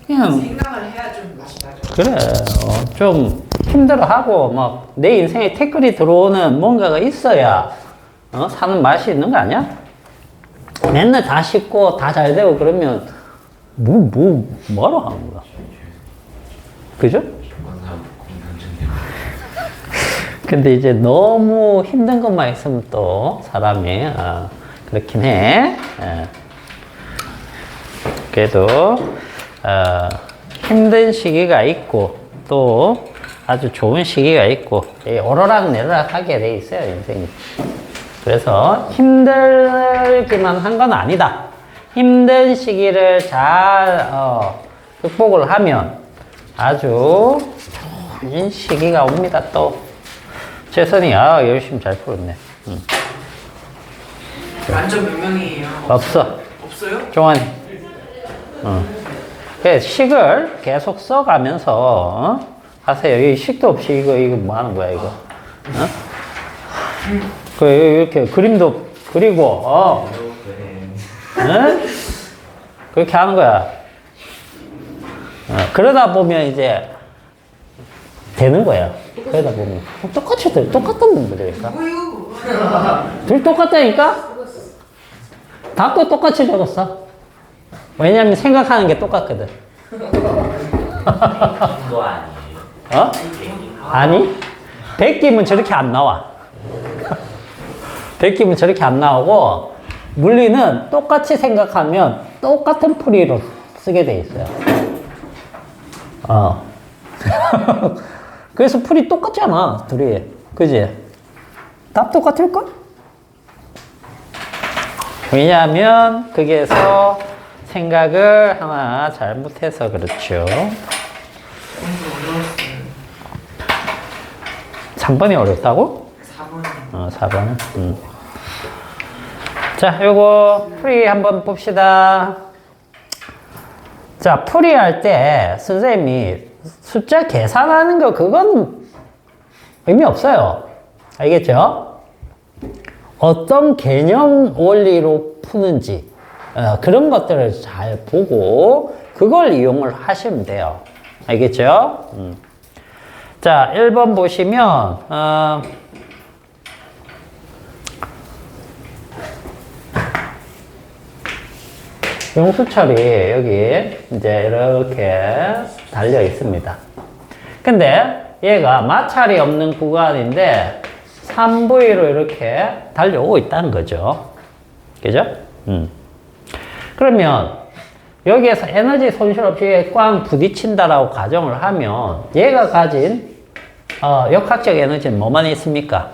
그냥 생각을 해야 좀 맛이 나죠. 그래 좀 힘들어하고 막 내 인생에 태클이 들어오는 뭔가가 있어야 사는 맛이 있는 거 아니야? 맨날 다 쉽고 다 잘 되고 그러면 뭐하러 하는 거야? 그죠? 근데 이제 너무 힘든 것만 있으면 또 사람이 그렇긴 해. 그래도 힘든 시기가 있고 또 아주 좋은 시기가 있고 오르락 내리락 하게 돼 있어요 인생이. 그래서 힘들기만 한 건 아니다. 힘든 시기를 잘 극복을 하면 아주 좋은 시기가 옵니다. 또 최선이 열심히 잘 풀었네. 만점 몇 명이에요? 없어. 없어요? 종환이. 그래, 식을 계속 써가면서 하세요. 이 식도 없이 이거 뭐 하는 거야 이거? 그 이렇게 그림도 그리고 그렇게 하는 거야. 그러다 보면 이제 되는 거야. 그러다 보면 똑같은 놈들이니까. 둘 똑같다니까? 답도 똑같이 적었어. 왜냐면 생각하는 게 똑같거든. 거 아니에요? 아니? 백김은 저렇게 안 나와. 백김은 저렇게 안 나오고 물리는 똑같이 생각하면 똑같은 풀이로 쓰게 돼 있어요. 그래서 풀이 똑같잖아, 둘이. 그지? 답 똑같을걸? 왜냐하면 거기에서 생각을 하나 잘못해서 그렇죠. 3번이 어렵다고? 4번. 4번. 자, 요거 풀이 한번 봅시다. 자, 풀이할 때 선생님이 숫자 계산하는 거 그건 의미 없어요. 알겠죠? 어떤 개념 원리로 푸는지 그런 것들을 잘 보고 그걸 이용을 하시면 돼요. 알겠죠? 자, 1번 보시면 용수철이 여기 이제 이렇게 달려 있습니다. 근데 얘가 마찰이 없는 구간인데 3V로 이렇게 달려오고 있다는 거죠. 그죠? 그러면 여기에서 에너지 손실 없이 꽝 부딪힌다라고 가정을 하면 얘가 가진 역학적 에너지는 뭐만 있습니까?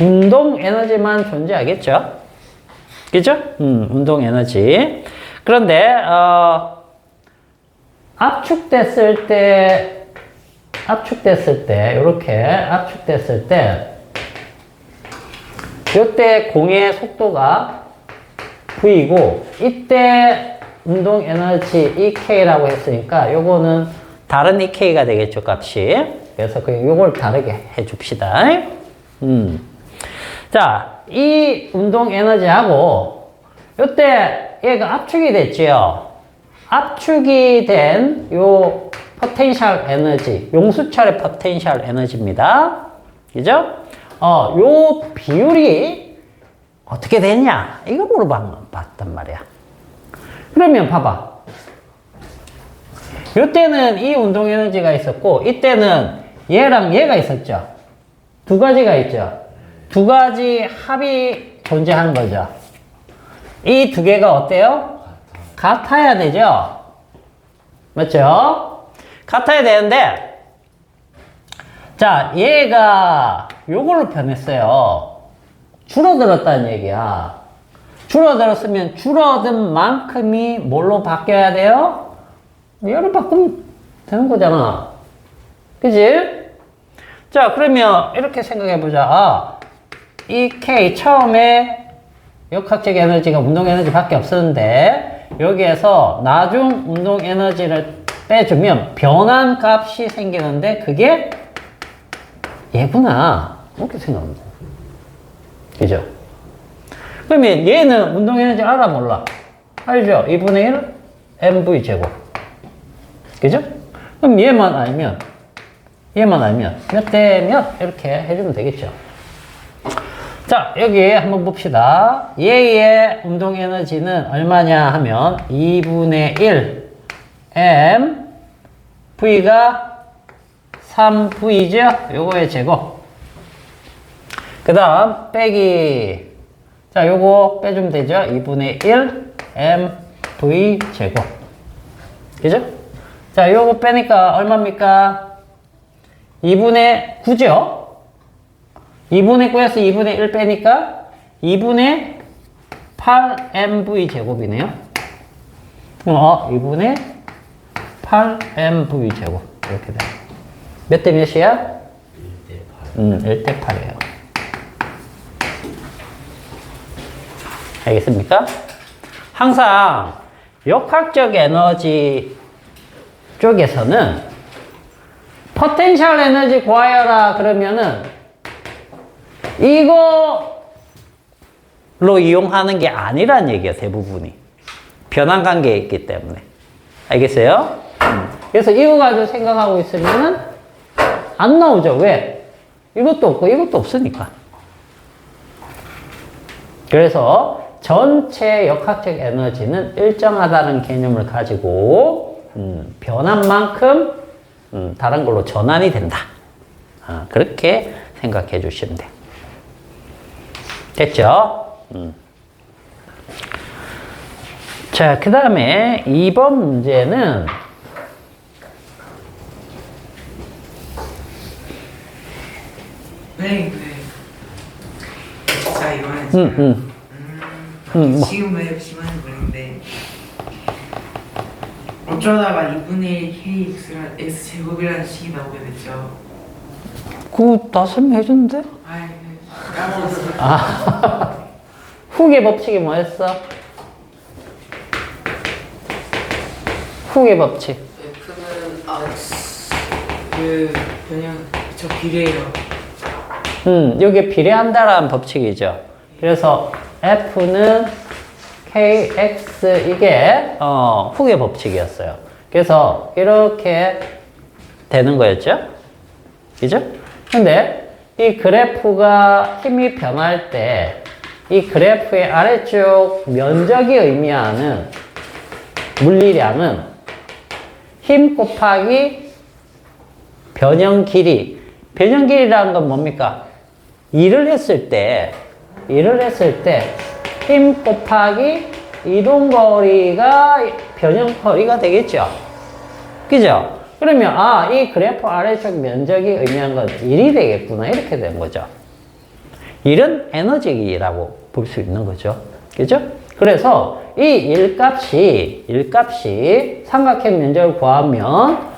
운동 에너지만 존재하겠죠? 그죠? 운동 에너지. 그런데 압축됐을 때 이렇게 압축됐을 때 이때 공의 속도가 V이고 이때 운동 에너지 EK라고 했으니까 요거는 다른 EK가 되겠죠, 값이. 그래서 요걸 다르게 해 줍시다. 자, 이 운동 에너지하고 요때 얘가 압축이 됐지요. 압축이 된 요 포텐셜 에너지, 용수철의 포텐셜 에너지입니다. 그죠? 요 비율이 어떻게 되냐? 이거 물어봤단 말이야. 그러면 봐봐. 요때는 이 운동 에너지가 있었고, 이때는 얘랑 얘가 있었죠. 두 가지가 있죠. 두 가지 합이 존재하는 거죠. 이 두 개가 어때요? 같아야 되죠? 맞죠? 같아야 되는데, 자, 얘가 요걸로 변했어요. 줄어들었다는 얘기야. 줄어들었으면 줄어든 만큼이 뭘로 바뀌어야 돼요? 얘로 바꾸면 되는 거잖아. 그지? 자, 그러면 이렇게 생각해보자. 이 K 처음에 역학적 에너지가 운동 에너지 밖에 없었는데 여기에서 나중 운동 에너지를 빼주면 변한 값이 생기는데 그게 얘구나. 이렇게 생각하면 돼. 그죠? 그러면 얘는 운동 에너지 알아 몰라? 알죠? 2분의 1 mv 제곱. 그죠? 그럼 얘만 알면 몇 대 몇 이렇게 해주면 되겠죠. 자, 여기 한번 봅시다. 얘의 운동 에너지는 얼마냐 하면 2분의 1 m v가 3v죠? 요거의 제곱. 그 다음 빼기, 자, 요거 빼주면 되죠? 2분의 1 mv 제곱. 그죠? 자, 요거 빼니까 얼마입니까? 2분의 9죠? 2분의 9에서 2분의 1 빼니까 2분의 8mv 제곱이네요. 2분의 8mv 제곱. 이렇게 돼. 몇 대 몇이야? 1대 8이에요. 알겠습니까? 항상 역학적 에너지 쪽에서는 포텐셜 에너지 구하여라 그러면은 이거로 이용하는 게 아니란 얘기야, 대부분이. 변환 관계에 있기 때문에. 알겠어요? 그래서 이거 가지고 생각하고 있으면은 안 나오죠. 왜? 이것도 없고 이것도 없으니까. 그래서 전체 역학적 에너지는 일정하다는 개념을 가지고 변환만큼 다른 걸로 전환이 된다. 그렇게 생각해 주시면 돼요. 됐죠? 자, 그 다음에 2번 문제는 네. 진짜 이거는 뭐. 지금 왜 심한 거인데 어쩌다가 2분의 1 kx랑 x제곱이라는 식이 나오게 됐죠. 그거 다 설명해 줬는데? 아이, 까먹었어요. 후계 법칙이 뭐였어? 후계 법칙. F는 그냥 저 비례해요. 이게 비례한다라는 법칙이죠. 그래서 F는 KX 이게 후계 법칙이었어요. 그래서 이렇게 되는 거였죠. 그죠? 근데 이 그래프가 힘이 변할 때 이 그래프의 아래쪽 면적이 의미하는 물리량은 힘 곱하기 변형 길이. 변형 길이라는 건 뭡니까? 일을 했을 때 힘 곱하기 이동거리가 변형거리가 되겠죠. 그죠? 그러면 이 그래프 아래쪽 면적이 의미한 건 1이 되겠구나. 이렇게 된 거죠. 1은 에너지라고 볼 수 있는 거죠. 그죠? 그래서 이 일값이 삼각형 면적을 구하면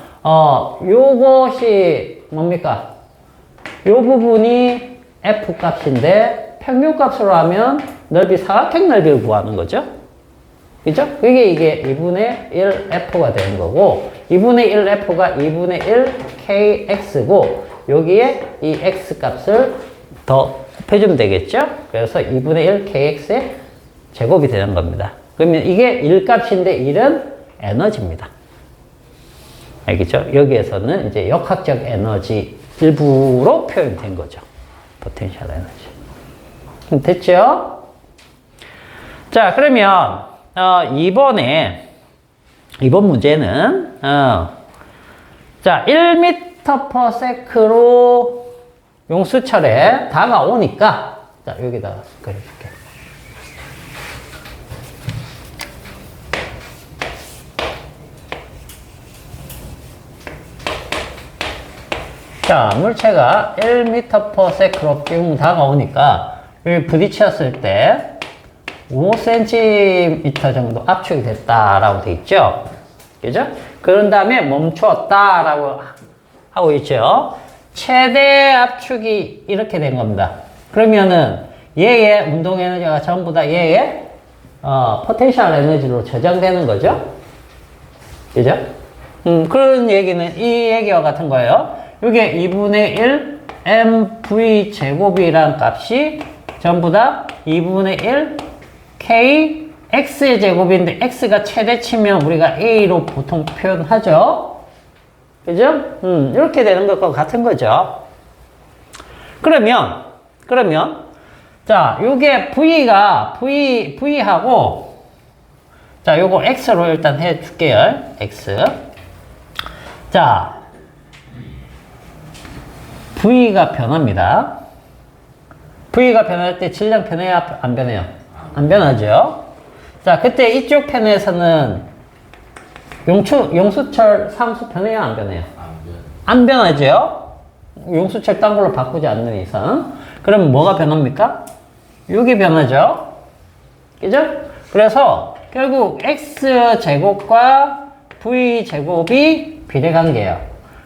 요것이 뭡니까? 요 부분이 F 값인데 평균 값으로 하면 넓이 사각형 넓이를 구하는 거죠. 그죠? 이게 2분의 1 F가 되는 거고 2분의 1 F가 2분의 1 KX고 여기에 이 X 값을 더 곱해주면 되겠죠? 그래서 2분의 1 KX의 제곱이 되는 겁니다. 그러면 이게 1값인데 1은 에너지입니다. 알겠죠? 여기에서는 이제 역학적 에너지 일부로 표현된 거죠. 포텐셜 에너지. 됐죠? 자, 그러면 이번 문제는 자, 1m/s로 용수철에 다가오니까 자, 여기다가 그려줄게. 자, 물체가 1m/s로 쭉 다가오니까 여기 부딪혔을 때 5cm 정도 압축이 됐다라고 돼 있죠. 그죠? 그런 다음에 멈추었다라고 하고 있죠. 최대 압축이 이렇게 된 겁니다. 그러면은 얘의 운동 에너지가 전부 다 얘의 포텐셜 에너지로 저장되는 거죠. 그죠? 그런 얘기는 이 얘기와 같은 거예요. 이게 2분의 1 mv 제곱이란 값이 전부 다 2분의 1 kx x의 제곱인데 x가 최대치면 우리가 a로 보통 표현하죠. 그죠? 이렇게 되는 것과 같은 거죠. 그러면 자, 요게 v하고 자, 요거 x로 일단 해 줄게요. x. 자, v가 변합니다. v가 변할 때 질량 변해요? 안 변해요? 안 변하죠. 자, 그때 이쪽 편에서는 용수철 상수 변해요? 안 변해요? 안 변하죠. 용수철 딴 걸로 바꾸지 않는 이상. 그럼 뭐가 변합니까? 여기 변하죠. 그죠? 그래서 결국 x제곱과 v제곱이 비례관계예요.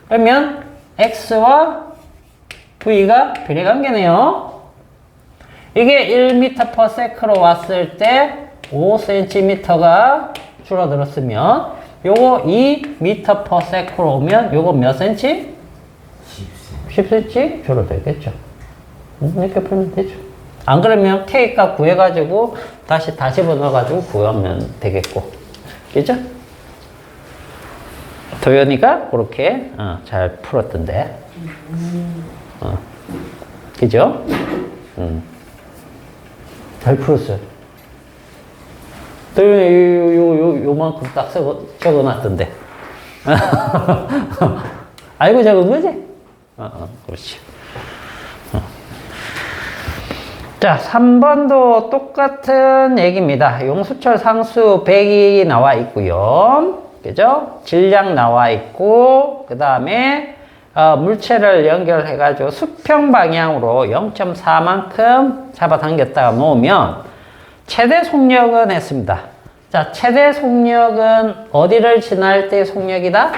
그러면 x와 v가 비례관계네요. 이게 1m/s로 왔을 때 5cm가 줄어들었으면 요거 2m/s로 오면 요거 몇 cm? 10cm 줄어들겠죠. 이렇게 풀면 되죠. 안 그러면 K값 구해가지고 다시 집어넣어가지고 구하면 되겠고. 그죠? 도연이가 그렇게 잘 풀었던데. 그죠? 잘 풀었어요. 도연이 요만큼 딱 적어놨던데. 알고 적은 거지? 그렇지. 자, 3번도 똑같은 얘기입니다. 용수철 상수 100이 나와 있고요. 그죠? 질량 나와 있고, 그 다음에 물체를 연결해가지고 수평 방향으로 0.4만큼 잡아당겼다가 놓으면 최대 속력은 했습니다. 자, 최대 속력은 어디를 지날 때 속력이다?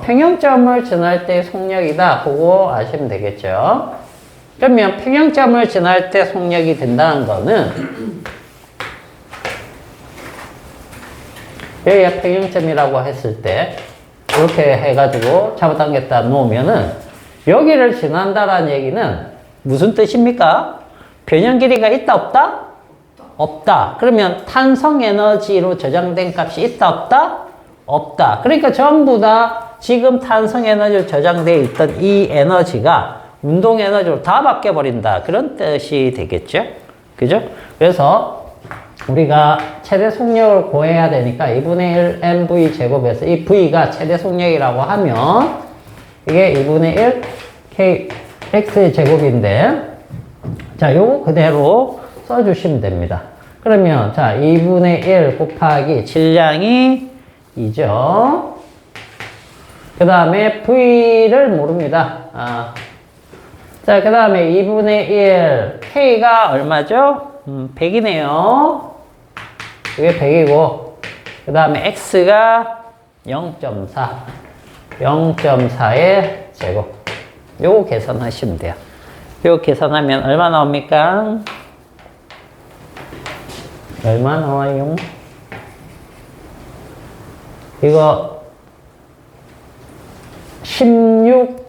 평형점을 지날 때 속력이다. 그거 아시면 되겠죠. 그러면 평형점을 지날 때 속력이 된다는 거는 여기가 평형점이라고 했을 때 이렇게 해가지고 잡아당겼다 놓으면은 여기를 지난다라는 얘기는 무슨 뜻입니까? 변형 길이가 있다 없다? 없다. 그러면 탄성 에너지로 저장된 값이 있다 없다? 없다. 그러니까 전부 다 지금 탄성 에너지로 저장되어 있던 이 에너지가 운동 에너지로 다 바뀌어버린다. 그런 뜻이 되겠죠? 그죠? 그래서 우리가 최대 속력을 구해야 되니까 2분의 1 mv 제곱에서 이 v가 최대 속력이라고 하면 이게 2분의 1 k x 제곱인데 자, 요거 그대로 써주시면 됩니다. 그러면 자, 2분의 1 곱하기 질량이 2죠. 그 다음에 v를 모릅니다. 자, 그 다음에 2분의 1 k가 얼마죠? 100이네요. 이게 100이고 그 다음에 x가 0.4 0.4의 제곱. 요거 계산하시면 돼요. 요거 계산하면 얼마 나옵니까? 얼마 나와요? 이거 16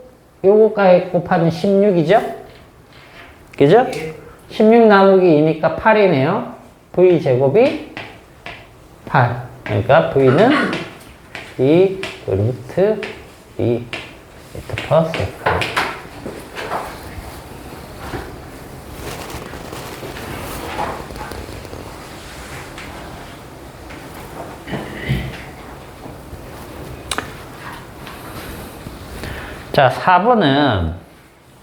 요거까지 곱하면 16이죠? 그죠? 16 나누기 2니까 8이네요. v제곱이 8. 그러니까 v는 2 루트 2 미터 퍼 세컨드. 자, 4번은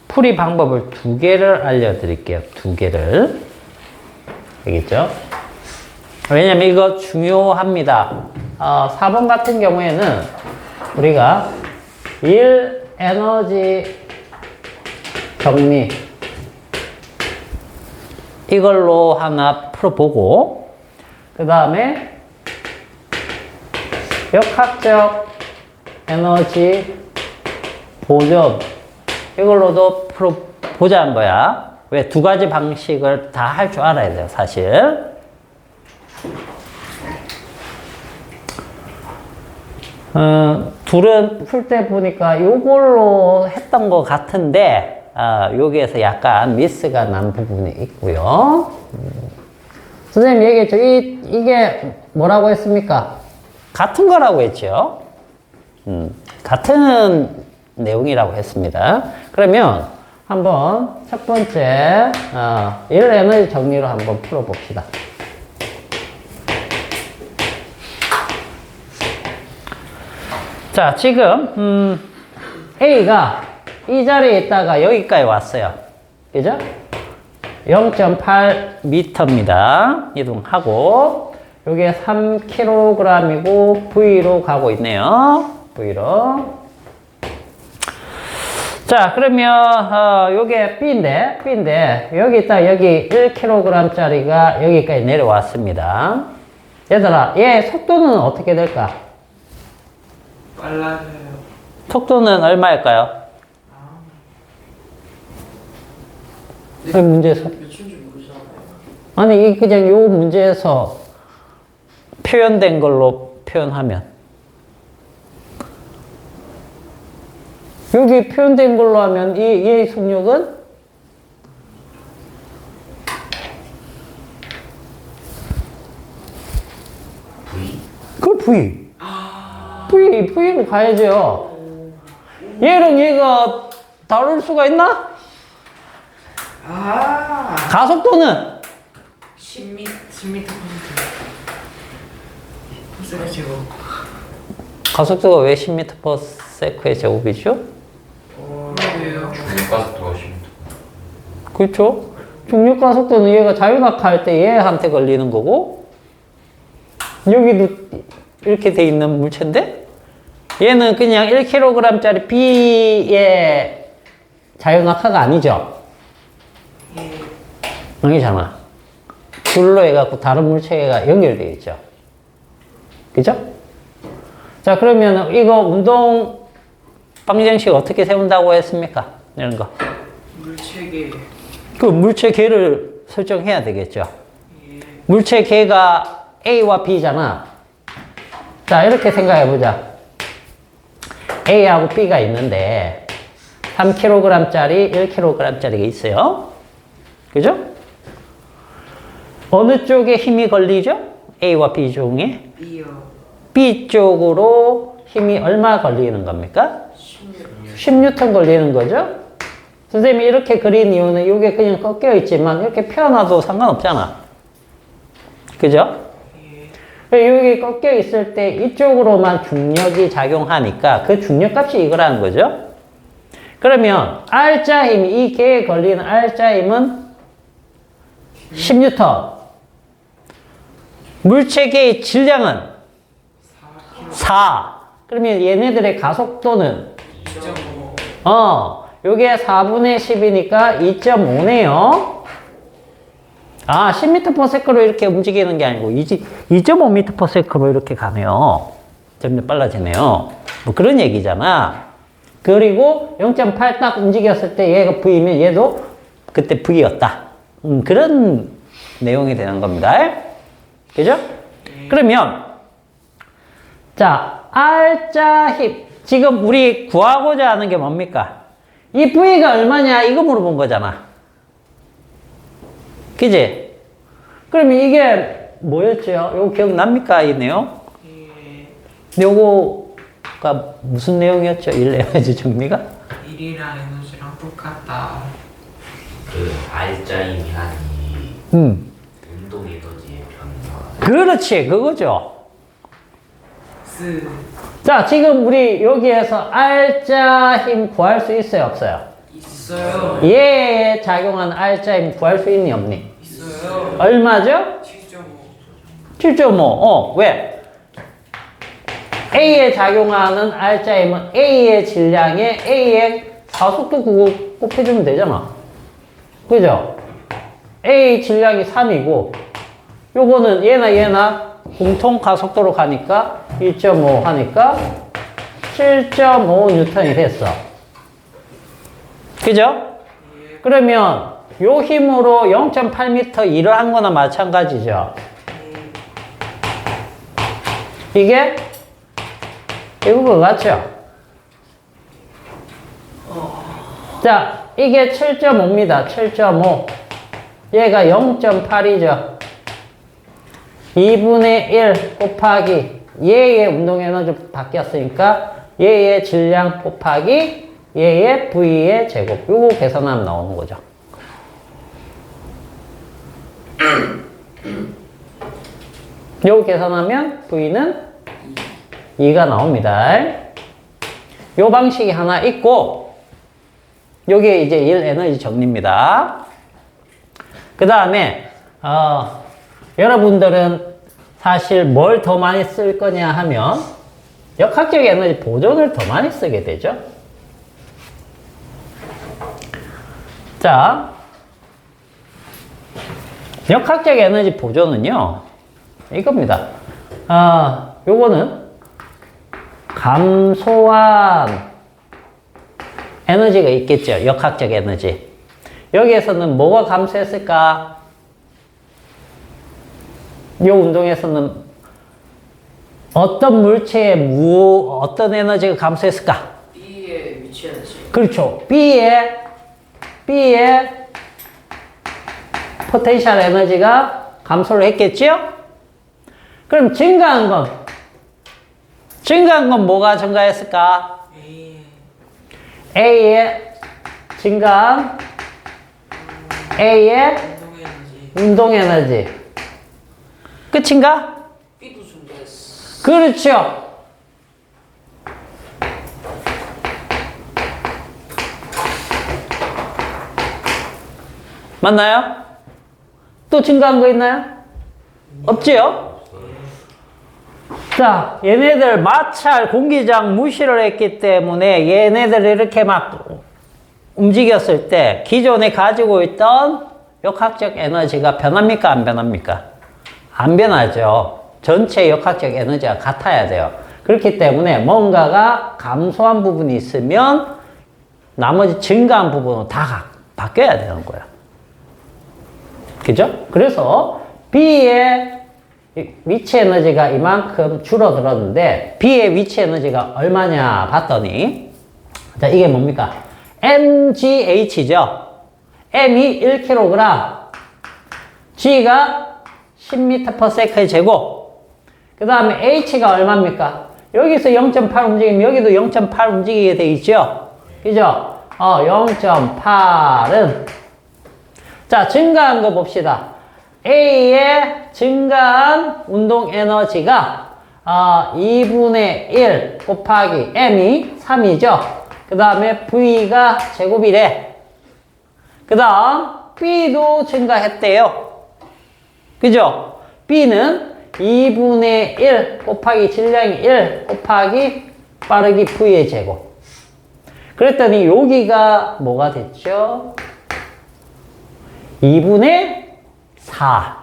풀이 방법을 2개를 알려드릴게요. 2개를. 알겠죠? 왜냐면 이거 중요합니다. 4번 같은 경우에는 우리가 1 에너지 정리 이걸로 하나 풀어보고 그 다음에 역학적 에너지 보존 이걸로도 풀어보자는 거야. 왜? 2가지 방식을 다 할 줄 알아야 돼요, 사실. 둘은 풀 때 보니까 요걸로 했던 것 같은데, 여기에서 약간 미스가 난 부분이 있고요. 선생님 얘기했죠. 이게 뭐라고 했습니까? 같은 거라고 했죠. 같은 내용이라고 했습니다. 그러면 한번 첫 번째, 1에너지 정리로 한번 풀어봅시다. 자, 지금, A가 이 자리에 있다가 여기까지 왔어요. 그죠? 0.8m입니다. 이동하고, 요게 3kg이고, V로 가고 있네요. V로. 자, 그러면, 요게 B인데, 여기 있다, 여기 1kg짜리가 여기까지 내려왔습니다. 얘들아, 얘 속도는 어떻게 될까? 빨라져요. 속도는 얼마일까요? 이 문제에서. 몇인지 모르잖아요. 아니, 이 그냥 요 문제에서 표현된 걸로 표현하면. 여기 표현된 걸로 하면 이 속력은 V? 그 V. V로 가야죠. 얘랑 얘가 다를 수가 있나? 가속도는 10m 퍼센트 제곱. 가속도가 왜 10m/s의 제곱이죠? 왜요? 중력가속도가 10m. 그렇죠? 중력 가속도는 얘가 자유낙하할 때 얘한테 걸리는 거고, 여기도 이렇게 돼 있는 물체인데, 얘는 그냥 1kg짜리 B의 자유낙하가 아니죠? 아니잖아. 둘로 해갖고 다른 물체가 연결되어 있죠. 그죠? 자, 그러면 이거 운동 방정식 어떻게 세운다고 했습니까? 이런 거. 물체계. 그 물체 개를 설정해야 되겠죠. 물체 개가 A와 B잖아. 자, 이렇게 생각해 보자. A하고 B가 있는데 3kg짜리, 1kg짜리가 있어요. 그죠? 어느 쪽에 힘이 걸리죠? A와 B 중에 B요. B 쪽으로 힘이 얼마 걸리는 겁니까? 10N 걸리는 거죠? 선생님이 이렇게 그린 이유는 이게 그냥 꺾여 있지만 이렇게 펴놔도 상관없잖아. 그죠? 여기 꺾여 있을 때 이쪽으로만 중력이 작용하니까 그 중력 값이 이거라는 거죠. 그러면 R자 힘, 이 개에 걸리는 R자 힘은 10N. 물체계의 질량은 4. 그러면 얘네들의 가속도는 2.5. 요게 4분의 10이니까 2.5네요. 10m/s로 이렇게 움직이는 게 아니고 2.5m/s로 이렇게 가네요. 점점 빨라지네요. 뭐 그런 얘기잖아. 그리고 0.8 딱 움직였을 때 얘가 V면 얘도 그때 V였다. 그런 내용이 되는 겁니다. 그죠? 그러면 자, R자 힘. 지금 우리 구하고자 하는 게 뭡니까? 이 V가 얼마냐? 이거 물어본 거잖아. 그지? 그러면 이게 뭐였죠? 요거 기억납니까? 이 내용? 요거가 무슨 내용이었죠? 1에너지 정리가? 1이랑 에너지랑 똑같다. 그 R자임이라니 운동 에너지의 변화. 그렇지, 그거죠. 스. 자, 지금 우리 여기에서 R자 힘 구할 수 있어요, 없어요? 있어요. 얘에 작용하는 R자 힘 구할 수 있니, 없니? 있어요. 얼마죠? 7.5. 7.5. 왜? A에 작용하는 R자 힘은 A의 질량에 A의 가속도 그거 곱해주면 되잖아. 그죠? A 질량이 3이고, 요거는 얘나 공통 가속도로 가니까 1.5 하니까 7.5N이 됐어. 그죠? 그러면 요 힘으로 0.8m 일을 한 거나 마찬가지죠. 이게 이거 같죠? 자, 이게 7.5입니다. 7.5. 얘가 0.8이죠. 2분의 1 곱하기 얘의 운동 에너지 바뀌었으니까 얘의 질량 곱하기 얘의 V의 제곱. 요거 계산하면 나오는 거죠. 요거 계산하면 V는 2가 나옵니다. 요 방식이 하나 있고, 요게 이제 1 에너지 정리입니다. 그 다음에, 여러분들은 사실 뭘 더 많이 쓸 거냐 하면, 역학적 에너지 보존을 더 많이 쓰게 되죠. 자, 역학적 에너지 보존은요, 이겁니다. 요거는 감소한 에너지가 있겠죠. 역학적 에너지. 여기에서는 뭐가 감소했을까? 이 운동에서는 어떤 물체의 어떤 에너지가 감소했을까? B의 위치 에너지. 그렇죠. B의 포텐셜 에너지가 감소를 했겠죠? 그럼 증가한 건 뭐가 증가했을까? A의 증가한 A의 운동 에너지. 운동 에너지. 끝인가? B도 증가했어. 그렇죠. 맞나요? 또 증가한 거 있나요? 없지요? 자, 얘네들 마찰 공기장 무시를 했기 때문에 얘네들 이렇게 막 움직였을 때 기존에 가지고 있던 역학적 에너지가 변합니까? 안 변합니까? 안 변하죠. 전체 역학적 에너지가 같아야 돼요. 그렇기 때문에 뭔가가 감소한 부분이 있으면 나머지 증가한 부분은 다 바뀌어야 되는 거예요. 그죠? 그래서 B의 위치 에너지가 이만큼 줄어들었는데 B의 위치 에너지가 얼마냐 봤더니, 자, 이게 뭡니까? mgH죠. m이 1kg, g가 10m/s의 제곱. 그 다음에 h가 얼마입니까? 여기서 0.8 움직이면 여기도 0.8 움직이게 돼 있죠. 그죠? 0.8은 자, 증가한 거 봅시다. A의 증가한 운동 에너지가 2분의 1 곱하기 M이 3이죠. 그 다음에 V가 제곱이래. 그 다음 B도 증가했대요. 그죠? B는 2분의 1 곱하기 질량이 1 곱하기 빠르기 V의 제곱. 그랬더니 여기가 뭐가 됐죠? 2분의 4.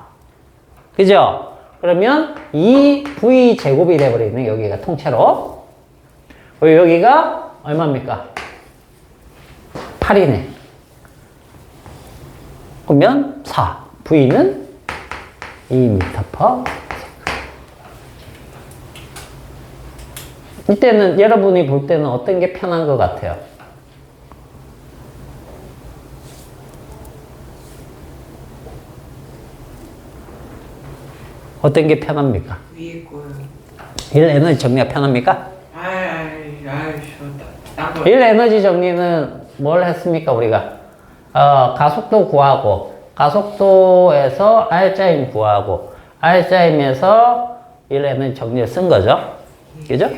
그죠? 그러면 2V 제곱이 돼버리네, 여기가 통째로. 여기가 얼마입니까? 8이네. 그러면 4. V는 2m/s. 이때는 여러분이 볼 때는 어떤 게 편한 것 같아요? 어떤 게 편합니까? 위에 거요. 1 에너지 정리가 편합니까? 딴 거. 1 에너지 정리는 뭘 했습니까, 우리가? 가속도 구하고, 가속도에서 R자임 구하고, R자임에서 1 에너지 정리를 쓴 거죠. 그죠?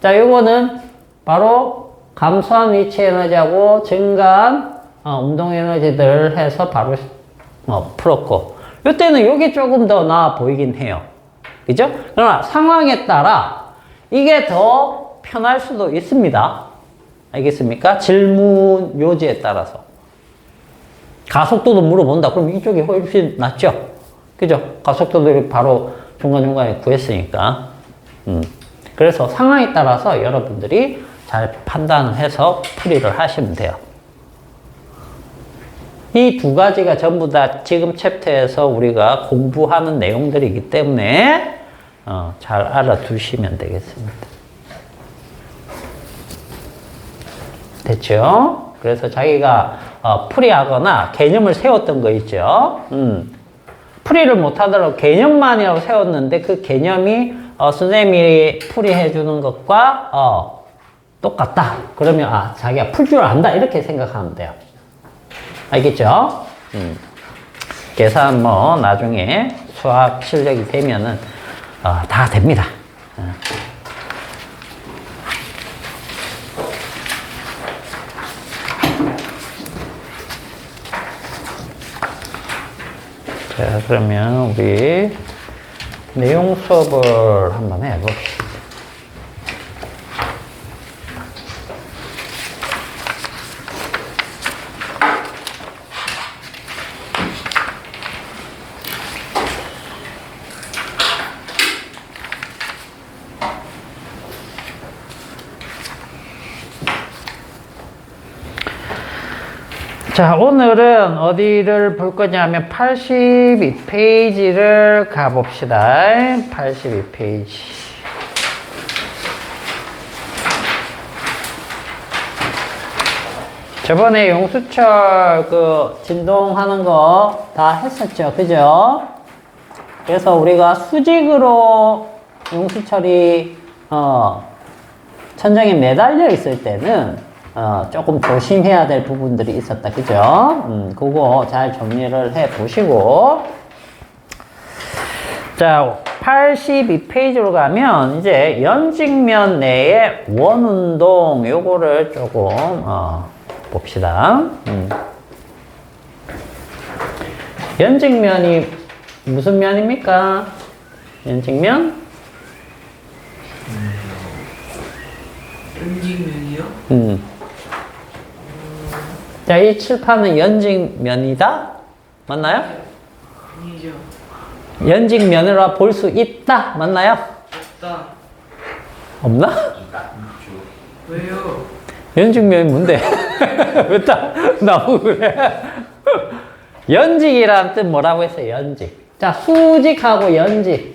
자, 요거는 바로 감소한 위치 에너지하고 증가한 운동 에너지들 해서 바로 풀었고, 이때는 요게 조금 더 나아 보이긴 해요. 그죠? 그러나 상황에 따라 이게 더 편할 수도 있습니다. 알겠습니까? 질문 요지에 따라서. 가속도도 물어본다. 그럼 이쪽이 훨씬 낫죠? 그죠? 가속도를 바로 중간중간에 구했으니까. 그래서 상황에 따라서 여러분들이 잘 판단을 해서 풀이를 하시면 돼요. 이 두 가지가 전부 다 지금 챕터에서 우리가 공부하는 내용들이기 때문에 잘 알아두시면 되겠습니다. 됐죠? 그래서 자기가 풀이하거나 개념을 세웠던 거 있죠? 풀이를 못하더라도 개념만이라고 세웠는데 그 개념이 선생님이 풀이해 주는 것과 똑같다. 그러면 자기가 풀 줄 안다 이렇게 생각하면 돼요. 알겠죠? 계산 뭐 나중에 수학 실력이 되면은 다 됩니다. 자, 그러면 우리 내용 수업을 한번 해봅시다. 자, 오늘은 어디를 볼 거냐면 82페이지를 가봅시다. 82페이지. 저번에 용수철 진동하는 거 다 했었죠. 그죠? 그래서 우리가 수직으로 용수철이 천장에 매달려 있을 때는 조금 조심해야 될 부분들이 있었다. 그죠? 그거 잘 정리를 해 보시고. 자, 82페이지로 가면 이제 연직면 내의 원운동 요거를 조금 봅시다. 연직면이 무슨 면입니까? 연직면? 연직면이요? 자, 이 칠판은 연직면이다? 맞나요? 아니죠. 연직면으로 볼 수 있다? 맞나요? 없다. 없나? 왜요? 연직면이 뭔데? 왜 딱 나오고 그래? 연직이라는 뜻 뭐라고 했어요? 연직. 자, 수직하고 연직.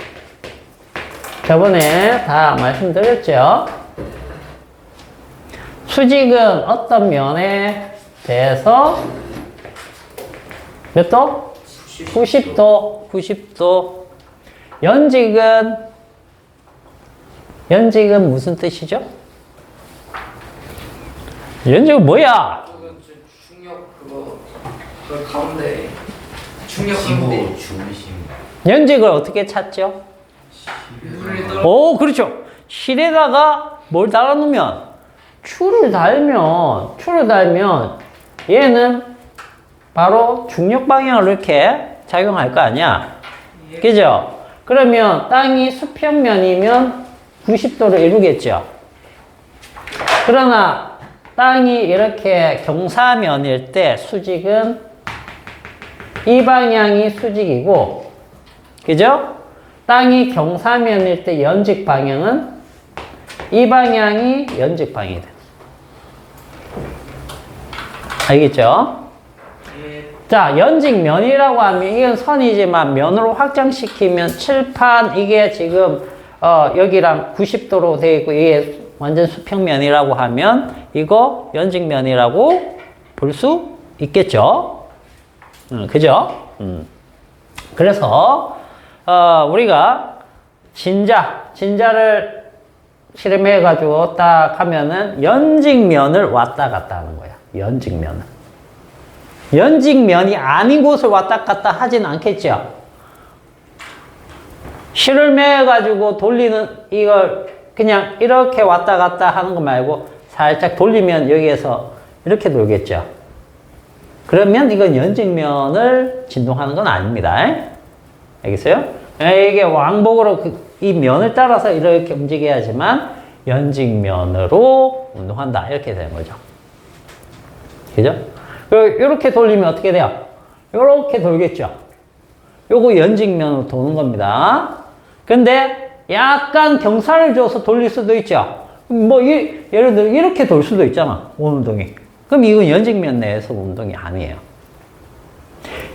저번에 다 말씀드렸죠? 수직은 어떤 면에 대해서 몇 도? 90도. 90도. 연직은 무슨 뜻이죠? 연직은 뭐야? 중력 그 가운데 중력 지구 가운데 중심. 연직을 어떻게 찾죠? 오, 그렇죠. 실에다가 뭘 달아놓으면 추를 달면 얘는 바로 중력 방향으로 이렇게 작용할 거 아니야. 그죠? 그러면 땅이 수평면이면 90도를 이루겠죠. 그러나 땅이 이렇게 경사면일 때 수직은 이 방향이 수직이고, 그죠? 땅이 경사면일 때 연직 방향은 이 방향이 연직 방향이 돼. 알겠죠? 자, 연직면이라고 하면 이건 선이지만 면으로 확장시키면 칠판 이게 지금 여기랑 90도로 되어 있고 이게 완전 수평면이라고 하면 이거 연직면이라고 볼 수 있겠죠? 그죠? 그래서 우리가 진자를 실험해 가지고 딱 하면은 연직면을 왔다 갔다 하는 거야. 연직면이 아닌 곳을 왔다 갔다 하진 않겠죠. 실험해 가지고 돌리는 이걸 그냥 이렇게 왔다 갔다 하는 거 말고 살짝 돌리면 여기에서 이렇게 돌겠죠. 그러면 이건 연직면을 진동하는 건 아닙니다. 알겠어요? 이게 왕복으로 이 면을 따라서 이렇게 움직여야지만 연직면으로 운동한다. 이렇게 되는 거죠. 그죠? 이렇게 돌리면 어떻게 돼요? 이렇게 돌겠죠. 요거 연직면으로 도는 겁니다. 근데 약간 경사를 줘서 돌릴 수도 있죠. 예를 들어 이렇게 돌 수도 있잖아. 운동이. 그럼 이건 연직면 내에서 운동이 아니에요.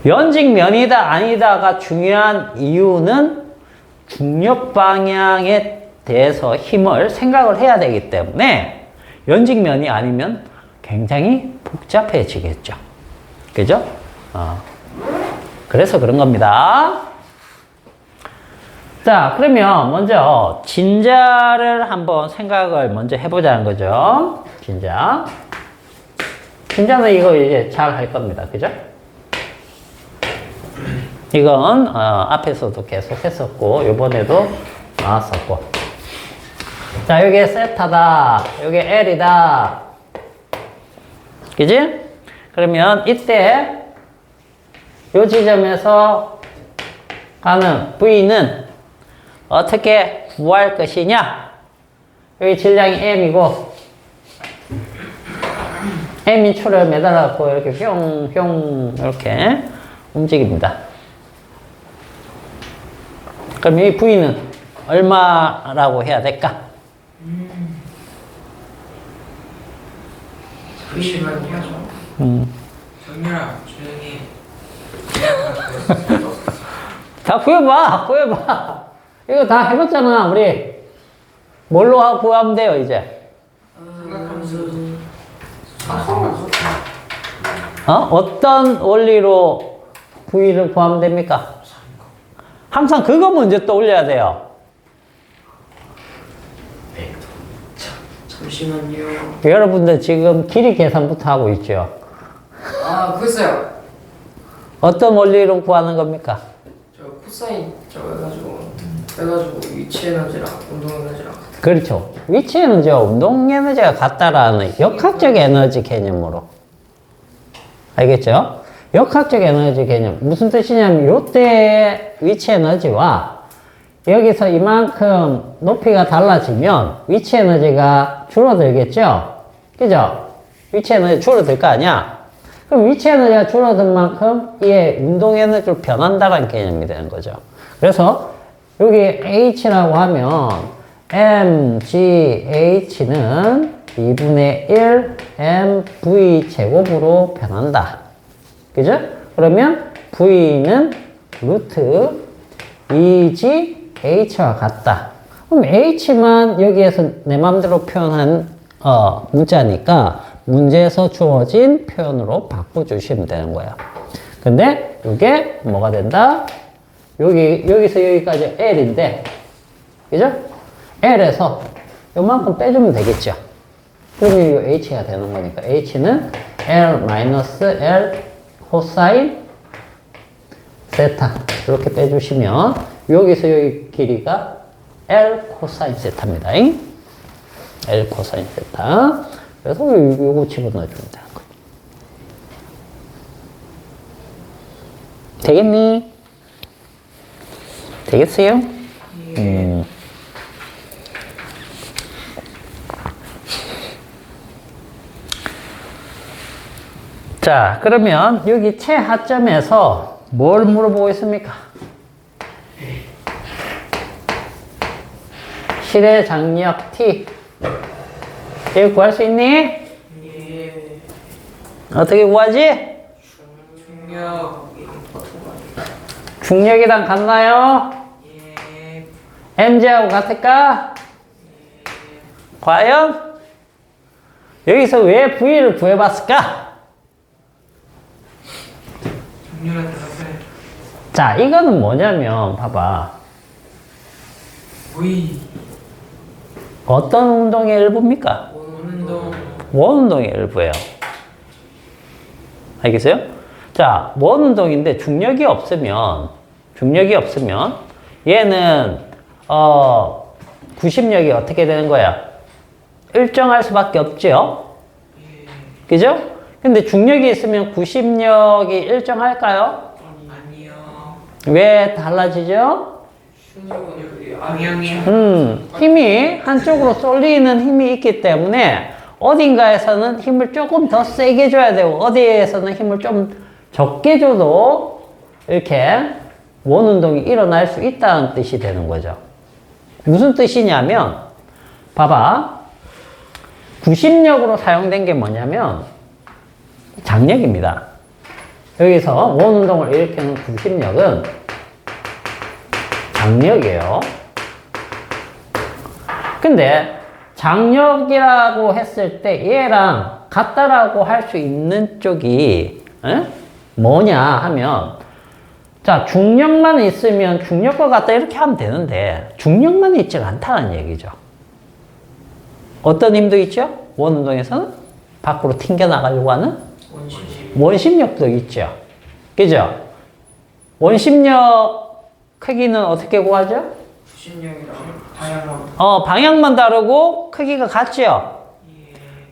연직면이다 아니다가 중요한 이유는 중력 방향에 대해서 힘을 생각을 해야 되기 때문에 연직면이 아니면 굉장히 복잡해지겠죠. 그죠? 그래서 그런 겁니다. 자, 그러면 먼저 진자를 한번 생각을 먼저 해보자는 거죠. 진자. 진자는 이거 이제 잘 할 겁니다. 그죠? 이건 앞에서도 계속 했었고 요번에도 나왔었고. 자, 요게 세타다. 요게 L이다. 그지? 그러면 이때 요 지점에서 가는 V는 어떻게 구할 것이냐? 여기 질량이 M이고 M이 초를 매달아갖고 이렇게 뿅뿅 이렇게 움직입니다. 그럼 이 V는 얼마라고 해야 될까? 잠시만요. 정렬아 조용히. 다 구해봐. 이거 다 해봤잖아, 우리. 뭘로 구하면 돼요, 이제? 어떤 원리로 V를 구하면 됩니까? 항상 그거 먼저 떠올려야 돼요. 잠시만요. 여러분들 지금 길이 계산부터 하고 있죠? 그랬어요. 어떤 원리로 구하는 겁니까? 저 코사인 저거 해가지고 위치 에너지랑 운동 에너지랑. 그렇죠. 위치 에너지와 운동 에너지가 같다라는 역학적 에너지 개념으로. 알겠죠? 역학적 에너지 개념. 무슨 뜻이냐면, 요때의 위치 에너지와 여기서 이만큼 높이가 달라지면 위치 에너지가 줄어들겠죠? 그죠? 위치 에너지 줄어들 거 아니야? 그럼 위치 에너지가 줄어든 만큼 이게 운동 에너지로 변한다는 개념이 되는 거죠. 그래서 여기 H라고 하면 mgH는 2분의 1 mv 제곱으로 변한다. 그죠? 그러면 V는 루트 2g H와 같다. 그럼 H만 여기에서 내 마음대로 표현한 문자니까 문제에서 주어진 표현으로 바꿔주시면 되는 거야. 근데 이게 뭐가 된다? 여기서 여기까지 L인데, 그죠? L에서 요만큼 빼주면 되겠죠. 그러면 이 H가 되는 거니까 H는 L-L 코사인 세타 이렇게 빼주시면 여기서 여기 길이가 L 코사인 세타입니다. L 코사인 세타. 그래서 요거 집어넣어주면 되는 거예요. 되겠니? 되겠어요? 자, 그러면 여기 최하점에서 뭘 물어보고 있습니까? 실의 장력 T. 이거 구할 수 있니? 예. 어떻게 구하지? 중력. 중력이랑 같나요? 예. mg하고 같을까? 과연? 여기서 왜 V를 구해봤을까? 중력한테 갔어요. 자, 이거는 뭐냐면, 봐봐. V. 어떤 운동의 일부입니까? 운동. 원운동의 일부예요. 알겠어요? 자, 원운동인데 중력이 없으면 얘는 구심력이 어떻게 되는 거야? 일정할 수밖에 없죠? 그죠? 근데 중력이 있으면 구심력이 일정할까요? 아니요. 왜 달라지죠? 방향이. 힘이 한쪽으로 쏠리는 힘이 있기 때문에 어딘가에서는 힘을 조금 더 세게 줘야 되고 어디에서는 힘을 좀 적게 줘도 이렇게 원운동이 일어날 수 있다는 뜻이 되는 거죠. 무슨 뜻이냐면 봐봐. 구심력으로 사용된 게 뭐냐면 장력입니다. 여기서 원운동을 일으키는 구심력은 장력이에요. 근데 장력이라고 했을 때 얘랑 같다라고 할 수 있는 쪽이 뭐냐 하면 자, 중력만 있으면 중력과 같다 이렇게 하면 되는데 중력만 있지 않다는 얘기죠. 어떤 힘도 있죠? 원운동에서는 밖으로 튕겨나가려고 하는 원심력도 있죠. 그죠? 원심력 크기는 어떻게 구하죠? 부심력이랑 방향만. 방향만 다르고 크기가 같죠?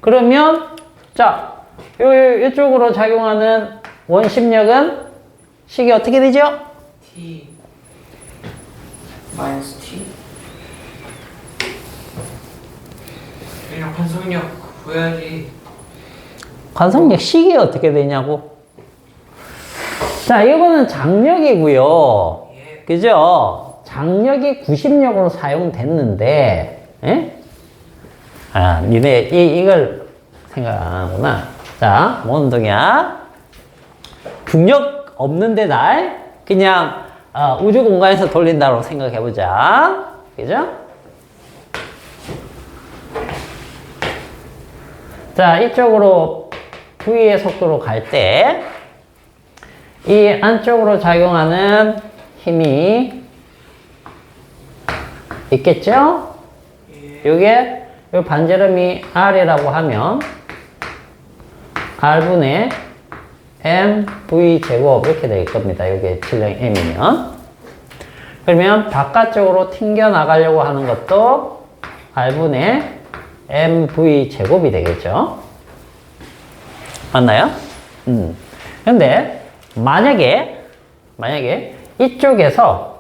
그러면 자, 이쪽으로 작용하는 원심력은 식이 어떻게 되죠? T 마이너스 T. 그냥 관성력 보여야지. 관성력 식이 어떻게 되냐고. 자, 이거는 장력이고요. 그죠? 장력이 구심력으로 사용됐는데, 에? 니네 이걸 생각 안 하구나. 자, 뭔 운동이야? 중력 없는 데다 그냥 우주 공간에서 돌린다고 생각해보자. 그죠? 자, 이쪽으로 V의 속도로 갈 때 이 안쪽으로 작용하는 힘이 있겠죠? 요게 요 반지름이 R이라고 하면 R분의 mv 제곱 이렇게 될 겁니다. 이게 질량 m이면. 그러면 바깥쪽으로 튕겨 나가려고 하는 것도 r분의 mv 제곱이 되겠죠. 맞나요? 근데 만약에 이쪽에서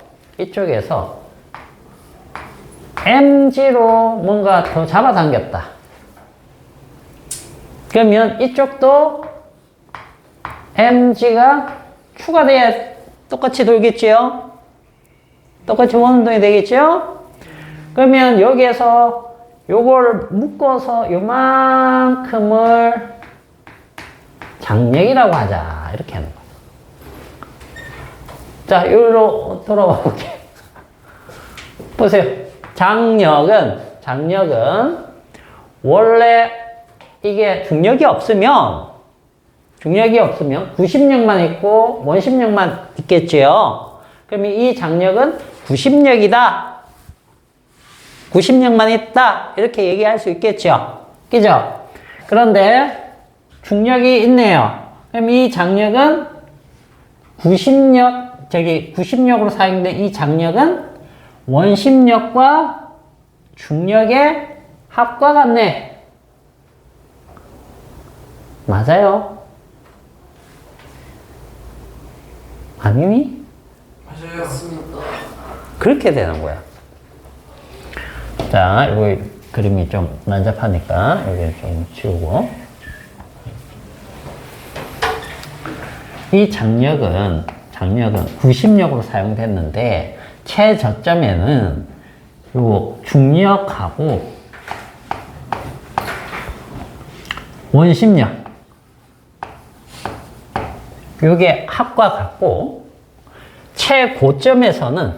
mg로 뭔가 더 잡아당겼다. 그러면 이쪽도 mg가 추가돼야 똑같이 돌겠지요? 똑같이 원운동이 되겠죠? 그러면 여기에서 요걸 묶어서 요만큼을 장력이라고 하자. 이렇게 하는 거야. 자, 여기로 돌아와 볼게요. 보세요. 장력은 원래 이게 중력이 없으면 구심력만 있고 원심력만 있겠지요. 그러면 이 장력은 구심력이다. 구심력만 있다. 이렇게 얘기할 수 있겠죠. 그죠? 그런데 중력이 있네요. 그럼 이 장력은 구심력으로 사용된 이 장력은 원심력과 중력의 합과 같네. 맞아요. 아니니? 맞아요. 그렇게 되는 거야. 자, 이거 그림이 좀 난잡하니까 여기 좀 지우고. 이 장력은 구심력으로 사용됐는데 최저점에는 요 중력하고 원심력 요게 합과 같고 최고점에서는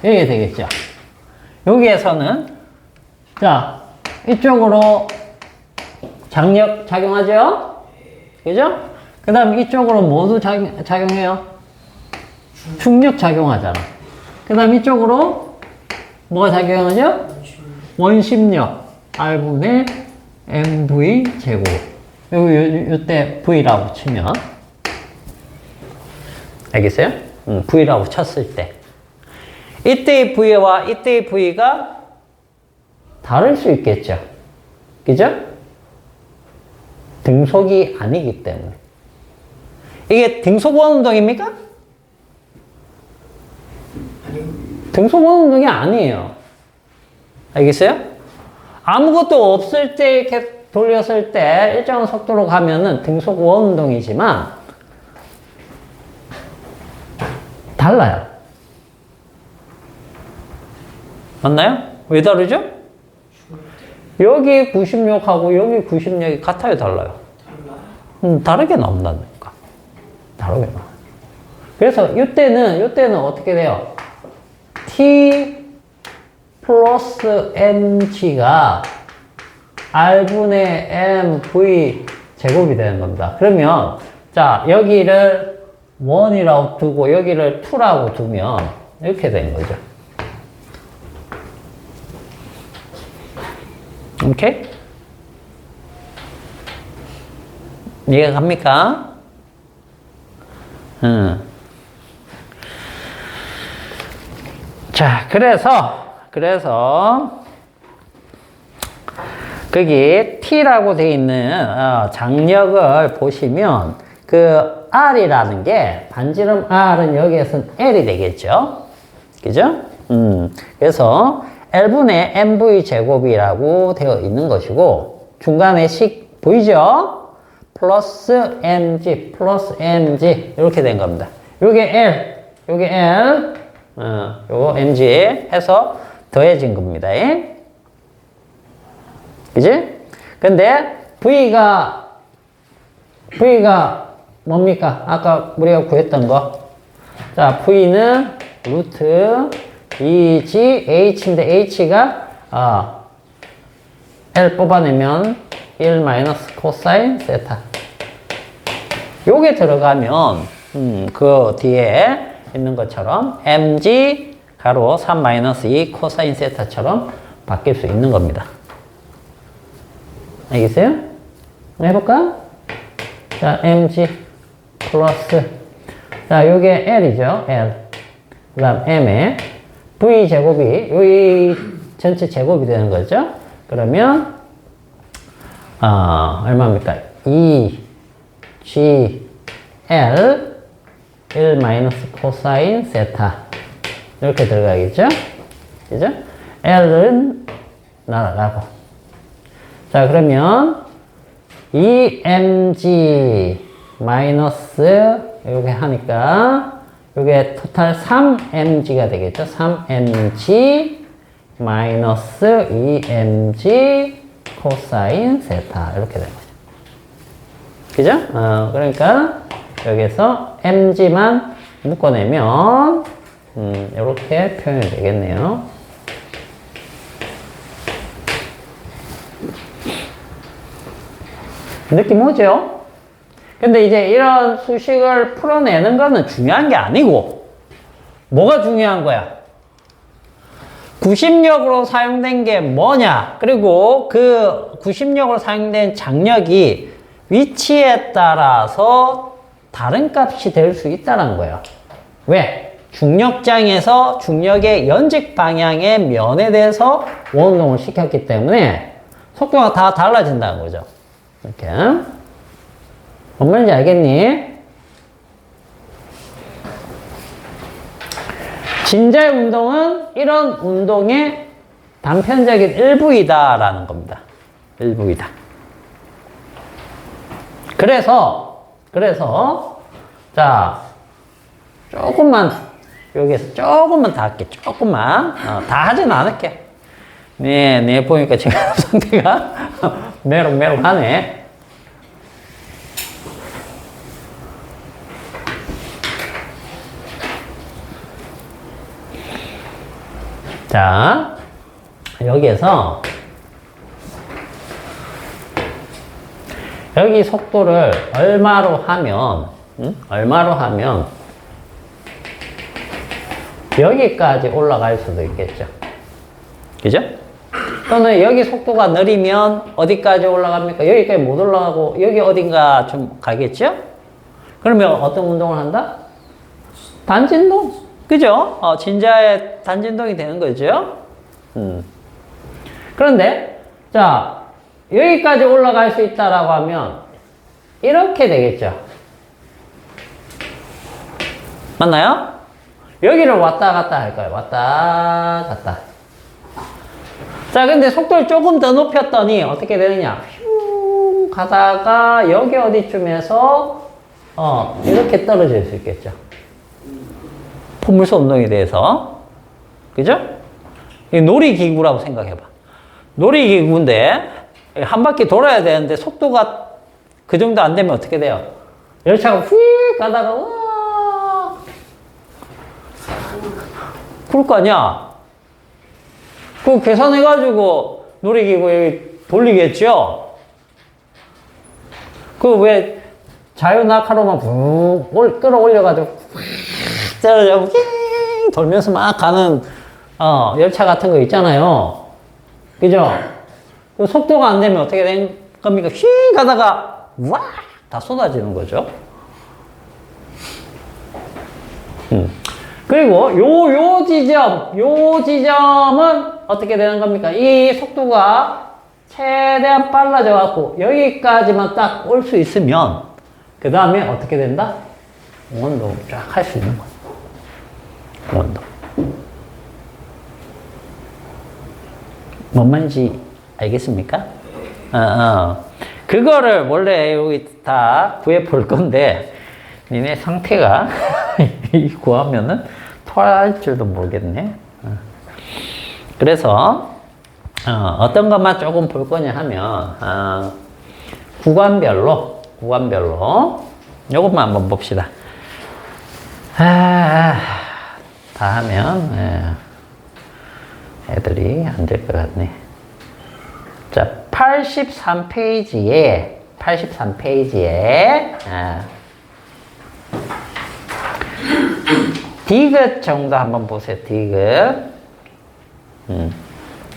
여기 되겠죠. 여기에서는 자 이쪽으로 장력 작용하죠. 그죠? 그 다음 이쪽으로 모두 작용해요. 중력 작용하잖아. 그 다음 이쪽으로 뭐가 작용하죠? 원심력 R분의 mv 제곱. 요때 V라고 치면 알겠어요? V라고 쳤을 때 이때의 V와 이때의 V가 다를 수 있겠죠. 그죠? 등속이 아니기 때문에. 이게 등속원 운동입니까? 등속원 운동이 아니에요. 알겠어요? 아무것도 없을 때 이렇게 돌렸을 때 일정한 속도로 가면은 등속원 운동이지만 달라요. 맞나요? 왜 다르죠? 여기 96하고 여기 96이 같아요, 달라요? 다르게 나온다니까. 다르게 나와요. 그래서 이때는 어떻게 돼요? T 플러스 mg가 R분의 mv 제곱이 되는 겁니다. 그러면 자 여기를 1이라고 두고 여기를 2라고 두면 이렇게 된 거죠. 오케이? 이해가 갑니까? 자, 그래서 거기 T라고 되어 있는 장력을 보시면 그 R이라는 게 반지름 R은 여기에서는 L이 되겠죠. 그죠? 그래서 L분의 MV 제곱이라고 되어 있는 것이고 중간에 식 보이죠? 플러스 mg 플러스 mg 이렇게 된 겁니다. 요게 L, 요게 L, 요거 mg 해서 더해진 겁니다. 그지? 근데 V가 뭡니까? 아까 우리가 구했던 거. 자, V는 루트 2g h인데 h가 L 뽑아내면 1 마이너스 코사인 세타. 요게 들어가면 그 뒤에 있는 것처럼 mg 가로 3 마이너스 2 코사인 세타처럼 바뀔 수 있는 겁니다. 알겠어요? 해볼까? 자, mg 플러스 자, 요게 L이죠. L. 그 다음 M에 V 제곱이 이 전체 제곱이 되는 거죠. 그러면 얼마입니까? 2G L 1 마이너스 코사인 세타 이렇게 들어가겠죠? 그죠? L은 날아가고 자, 그러면 2mg 마이너스 이렇게 하니까 이게 토탈 3mg가 되겠죠? 3mg 마이너스 2mg 코사인 세타 이렇게 되는 거죠. 그죠? 그러니까 여기서 mg만 묶어내면 이렇게 표현이 되겠네요. 느낌 오죠? 근데 이제 이런 수식을 풀어내는 거는 중요한 게 아니고 뭐가 중요한 거야? 구심력으로 사용된 게 뭐냐? 그리고 그 구심력으로 사용된 장력이 위치에 따라서 다른 값이 될 수 있다는 거예요. 왜? 중력장에서 중력의 연직 방향의 면에 대해서 원운동을 시켰기 때문에 속도가 다 달라진다는 거죠. 이렇게. 뭔 말인지 알겠니? 진자의 운동은 이런 운동의 단편적인 일부이다라는 겁니다. 일부이다. 그래서 자 조금만 여기에서 조금만 더 할게. 조금만 다 하진 않을게. 네 보니까 지금 상태가 메롱메롱하네. 자, 여기에서 여기 속도를 얼마로 하면 여기까지 올라갈 수도 있겠죠. 그죠? 또는 여기 속도가 느리면 어디까지 올라갑니까? 여기까지 못 올라가고 여기 어딘가 좀 가겠죠? 그러면 어떤 운동을 한다? 단진동. 그죠? 진자의 단진동이 되는 거죠. 그런데 자 여기까지 올라갈 수 있다라고 하면 이렇게 되겠죠. 맞나요? 여기를 왔다 갔다 할 거예요. 왔다 갔다. 자, 근데 속도를 조금 더 높였더니 어떻게 되느냐? 휘 가다가 여기 어디쯤에서 이렇게 떨어질 수 있겠죠. 포물선 운동에 대해서. 그죠? 이 놀이기구라고 생각해봐. 놀이기구인데 한 바퀴 돌아야 되는데 속도가 그 정도 안 되면 어떻게 돼요? 열차가 휙 가다가 와 그럴 거 아니야? 그거 계산해가지고 놀이기구 여기 돌리겠죠? 그 왜 자유낙하로만 푹 끌어올려가지고 쭉 돌면서 막 가는 열차 같은 거 있잖아요. 그죠? 그 속도가 안 되면 어떻게 된 겁니까? 휙 가다가 와! 다 쏟아지는 거죠. 그리고 요 지점은 어떻게 되는 겁니까? 이 속도가 최대한 빨라져 갖고 여기까지만 딱 올 수 있으면 그 다음에 어떻게 된다? 원도 쫙 할 수 있는 거예요. 원도. 뭔 말인지 알겠습니까? 그거를 원래 여기 다 구해 볼 건데 니네 상태가 구하면은 토할 줄도 모르겠네. 그래서 어떤 것만 조금 볼 거냐 하면 구간별로 요것만 한번 봅시다. 다 하면 애들이 안 될 것 같네. 자, 83페이지에 디귿 정도 한번 보세요. 디귿.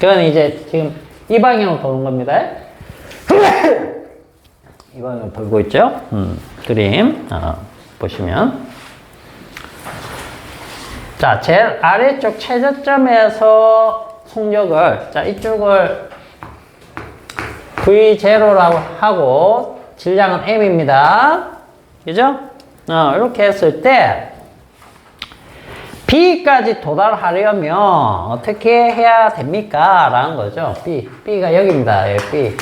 그건 이제 지금 이 방향으로 도는 겁니다. 이 방향으로 돌고 있죠. 그림 보시면 자, 제일 아래쪽 최저점에서 속력을 자 이쪽을 V0라고 하고 질량은 M입니다. 그죠? 이렇게 했을 때 B까지 도달하려면 어떻게 해야 됩니까? 라는 거죠. B가 여기입니다. 여기 B.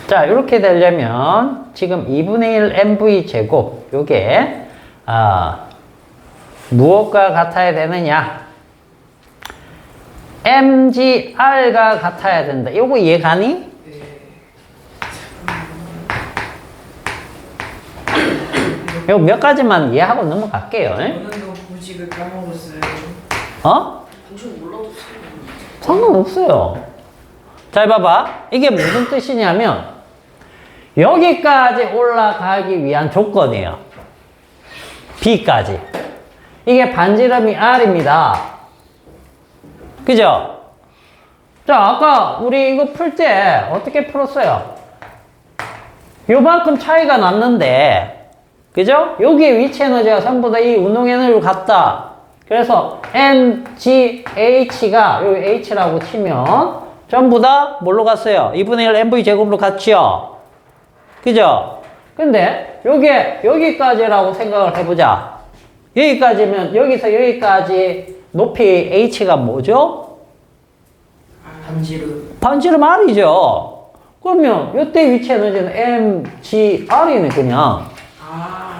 자, 이렇게 되려면 지금 2분의 1 mv 제곱 요게 무엇과 같아야 되느냐? mgr가 같아야 된다. 요거 이해 가니? 요거 몇 가지만 이해하고 넘어갈게요. 저는 너 보직을 까먹었어요. 방금 몰라도 상관없어요. 잘 봐봐. 이게 무슨 뜻이냐면 여기까지 올라가기 위한 조건이에요. B까지. 이게 반지름이 R입니다. 그죠? 자, 아까 우리 이거 풀 때 어떻게 풀었어요? 요만큼 차이가 났는데, 그죠? 여기에 위치 에너지가 전부 다 이 운동 에너지로 같다. 그래서 mgH가 여기 H라고 치면 전부 다 뭘로 갔어요? 2분의 1 mv 제곱으로 갔죠? 그죠? 근데 여기까지라고 생각을 해보자. 여기까지면 여기서 여기까지 높이 H가 뭐죠? 반지름 R이죠. 그러면 이때 위치 에너지는 mgR이네 그냥.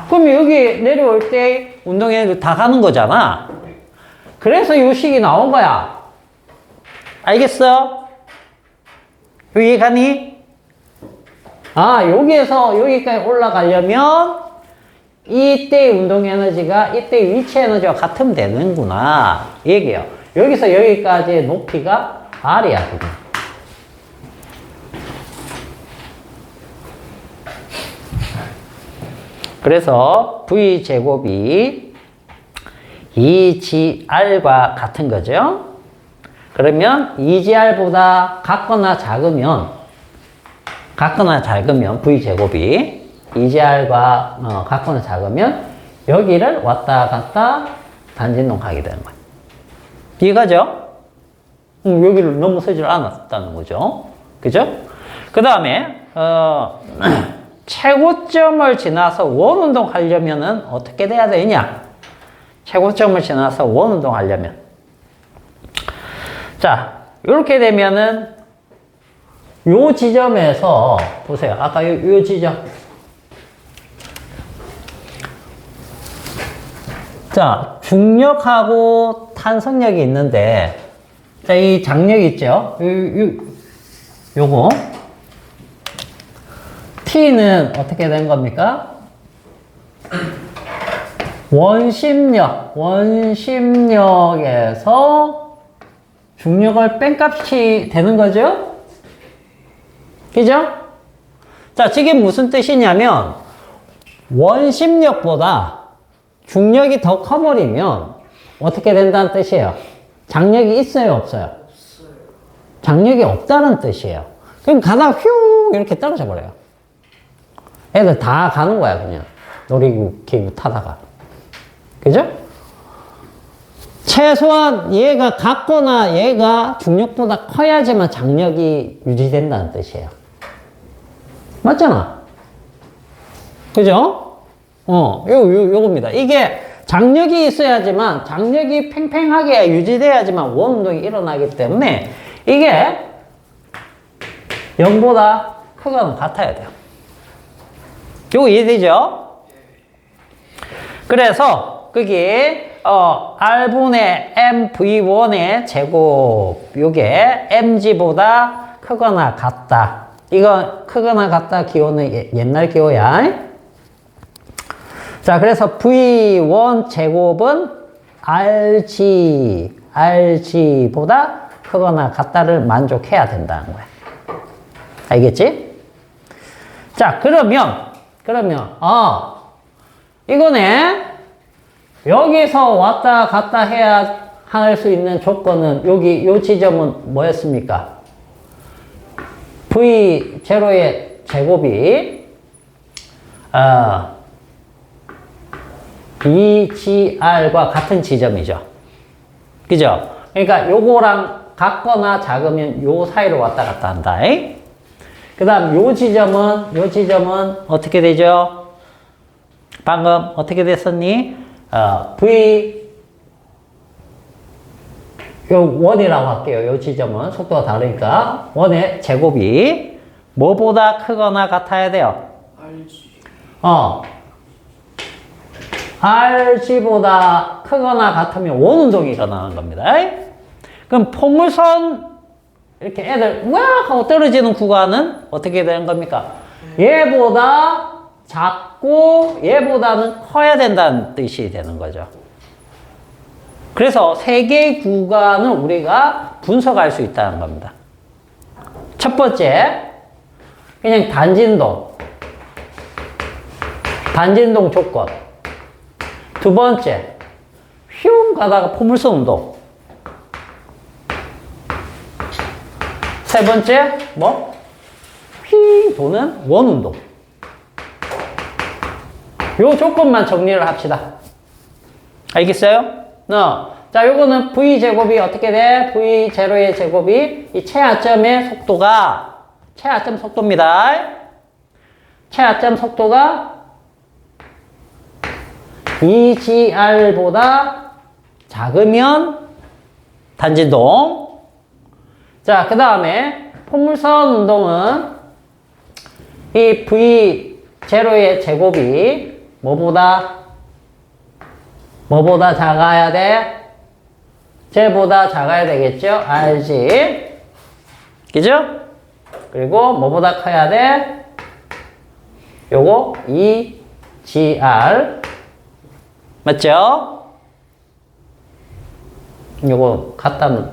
그러면 여기 내려올 때 운동 에너지 다 가는 거잖아. 그래서 이 식이 나온 거야. 알겠어? 이해 가니? 여기에서 여기까지 올라가려면 이때 운동 에너지가 이때 위치 에너지와 같으면 되는구나. 얘기해요. 여기서 여기까지의 높이가 R이야, 지금. 그래서 V제곱이 2GR과 같은 거죠. 그러면 2GR보다 같거나 작으면 V제곱이 2GR과 같거나 작으면 여기를 왔다 갔다 단진동 가게 되는 거예요. 이해가죠? 여기를 넘어서질 않았다는 거죠. 그죠? 그 다음에 최고점을 지나서 원운동 하려면은 어떻게 돼야 되냐? 최고점을 지나서 원운동 하려면 자, 이렇게 되면은 요 지점에서 보세요. 아까 요 지점. 자, 중력하고 탄성력이 있는데 자, 이 장력 있죠? 요거 T는 어떻게 된 겁니까? 원심력에서 중력을 뺀 값이 되는 거죠? 그죠? 자, 지금 무슨 뜻이냐면, 원심력보다 중력이 더 커버리면 어떻게 된다는 뜻이에요? 장력이 있어요, 없어요? 장력이 없다는 뜻이에요. 그럼 가다가 휘웅 이렇게 떨어져 버려요. 애들 다 가는 거야, 그냥. 놀이기구 타다가. 그죠? 최소한 얘가 같거나 얘가 중력보다 커야지만 장력이 유지된다는 뜻이에요. 맞잖아. 그죠? 요겁니다. 이게 장력이 있어야지만, 장력이 팽팽하게 유지돼야지만 원운동이 일어나기 때문에 이게 0보다 크거나 같아야 돼요. 요거 이해되죠? 그래서 거기 R분의 mv1의 제곱 요게 mg보다 크거나 같다. 이거 크거나 같다 기호는 옛날 기호야. 자, 그래서 v1 제곱은 rg보다 크거나 같다를 만족해야 된다는 거야. 알겠지? 자, 그러면 이거네. 여기서 왔다 갔다 해야 할 수 있는 조건은 요 지점은 뭐였습니까? V0의 제곱이 2gr과 같은 지점이죠. 그죠? 그러니까 요거랑 같거나 작으면 요 사이로 왔다 갔다 한다. 그 다음 요 지점은 어떻게 되죠? 방금 어떻게 됐었니? 요 원이라고 할게요. 요 지점은 속도가 다르니까 원의 제곱이 뭐보다 크거나 같아야 돼요? RG보다 크거나 같으면 원운동이 일어나는 겁니다. 그럼 포물선 이렇게 애들 우악 하고 떨어지는 구간은 어떻게 되는 겁니까? 얘보다 작고 얘보다는 커야 된다는 뜻이 되는 거죠. 그래서 세 개의 구간을 우리가 분석할 수 있다는 겁니다. 첫 번째, 그냥 단진동 조건. 두 번째, 휘웅 가다가 포물선 운동. 세 번째, 휘 도는 원 운동. 요 조건만 정리를 합시다. 알겠어요? 자, 요거는 V제곱이 어떻게 돼? V0의 제곱이 이 최하점의 속도가, 최하점 속도입니다. 최하점 속도가 2gr보다 작으면 단진동. 자, 그 다음에 포물선 운동은 이 V0의 제곱이 뭐보다 작아야 돼? 쟤보다 작아야 되겠죠? RG. 그죠? 그리고 뭐보다 커야 돼? 요거 2GR. 맞죠? 요거 갖다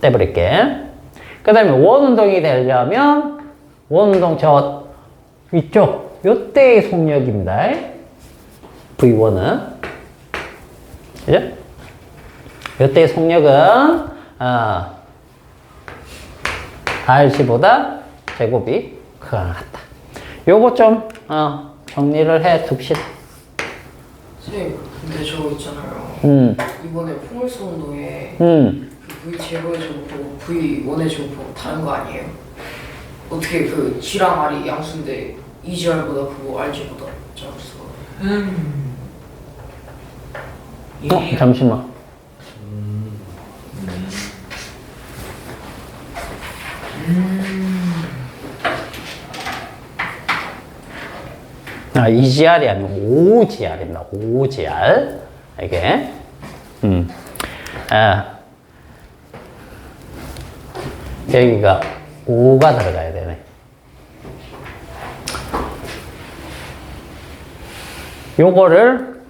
떼버릴게. 그 다음에 원운동이 되려면 원운동 저 위쪽 요때의 속력입니다. V1은. 그죠? 요때의 속력은 RG보다 제곱이 크거나 같다. 요거 좀 정리를 해 둡시다. 선생님, 근데 저 있잖아요. 이번에 포물선 운동에 V0의 제곱하고 V1의 제곱하고 다른 거 아니에요? 어떻게 그 G랑 R이 양수인데 EGR보다 크고 RG보다 작을 수가? 잠시만. EGR이 아니고 OGR입니다. OGR. 이게. 여기가 5가 들어가야 되네. 요거를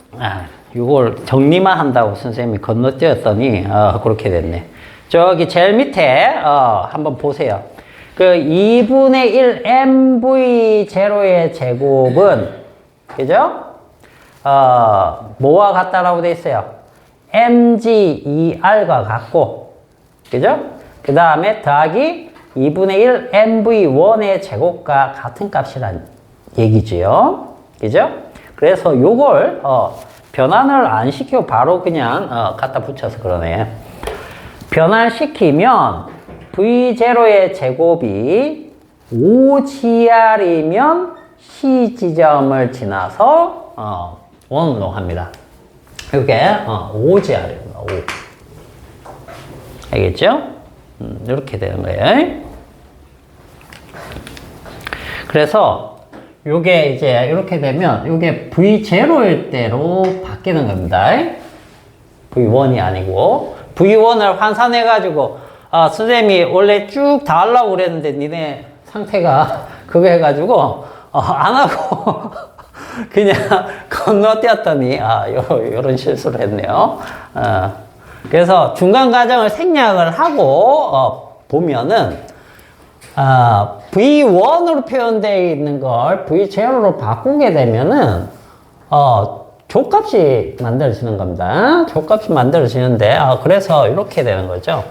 이걸 정리만 한다고 선생님이 건너뛰었더니, 그렇게 됐네. 저기 제일 밑에, 한번 보세요. 그 2분의 1 mv0의 제곱은, 그죠? 뭐와 같다라고 돼 있어요? mg2r과 같고, 그죠? 그 다음에 더하기 2분의 1 mv1의 제곱과 같은 값이란 얘기지요. 그죠? 그래서 요걸, 변환을 안 시키고 바로 그냥, 갖다 붙여서 그러네. 변환시키면 v0의 제곱이 5gr이면 C 지점을 지나서, 원운동합니다. 이게 5gr입니다. 5. 알겠죠? 이렇게 되는 거예요. 그래서 요게 이제 이렇게 되면 요게 V0일 때로 바뀌는 겁니다. V1이 아니고 V1을 환산해 가지고 선생님이 원래 쭉 다 하려고 그랬는데 니네 상태가 그거 해가지고 안 하고 그냥 건너뛰었더니 요런 실수를 했네요. 그래서 중간 과정을 생략을 하고 보면은 V1으로 표현되어 있는 걸 V0로 바꾸게 되면은 족값이 만들어지는 겁니다. 족값이 만들어지는데 그래서 이렇게 되는 거죠.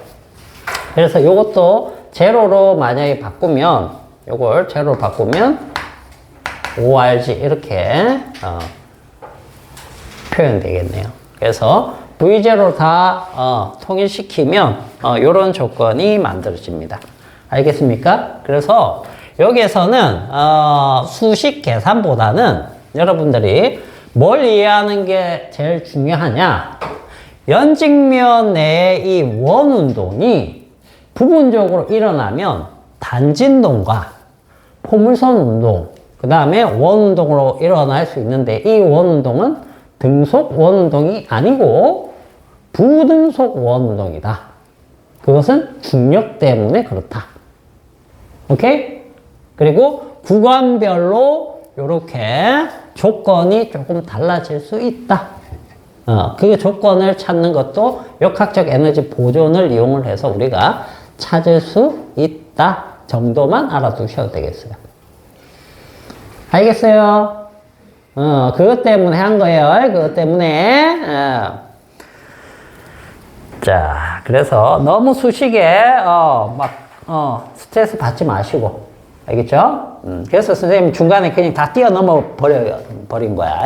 그래서 요것도 제로로 만약에 바꾸면 요걸 제로로 바꾸면 ORG 이렇게 표현되겠네요. 그래서 V0로 다 통일시키면 이런 조건이 만들어집니다. 알겠습니까? 그래서 여기에서는 수식 계산보다는 여러분들이 뭘 이해하는 게 제일 중요하냐? 연직면 내의 이 원운동이 부분적으로 일어나면 단진동과 포물선 운동, 그 다음에 원운동으로 일어날 수 있는데 이 원운동은 등속 원운동이 아니고 부등속 원운동이다. 그것은 중력 때문에 그렇다. 오케이? 그리고 구간별로 이렇게 조건이 조금 달라질 수 있다. 그 조건을 찾는 것도 역학적 에너지 보존을 이용을 해서 우리가 찾을 수 있다 정도만 알아두셔도 되겠어요. 알겠어요? 그것 때문에 한 거예요. 그것 때문에. 자, 그래서 너무 수식에, 스트레스 받지 마시고. 알겠죠? 그래서 선생님 중간에 그냥 다 뛰어넘어 버린 거야.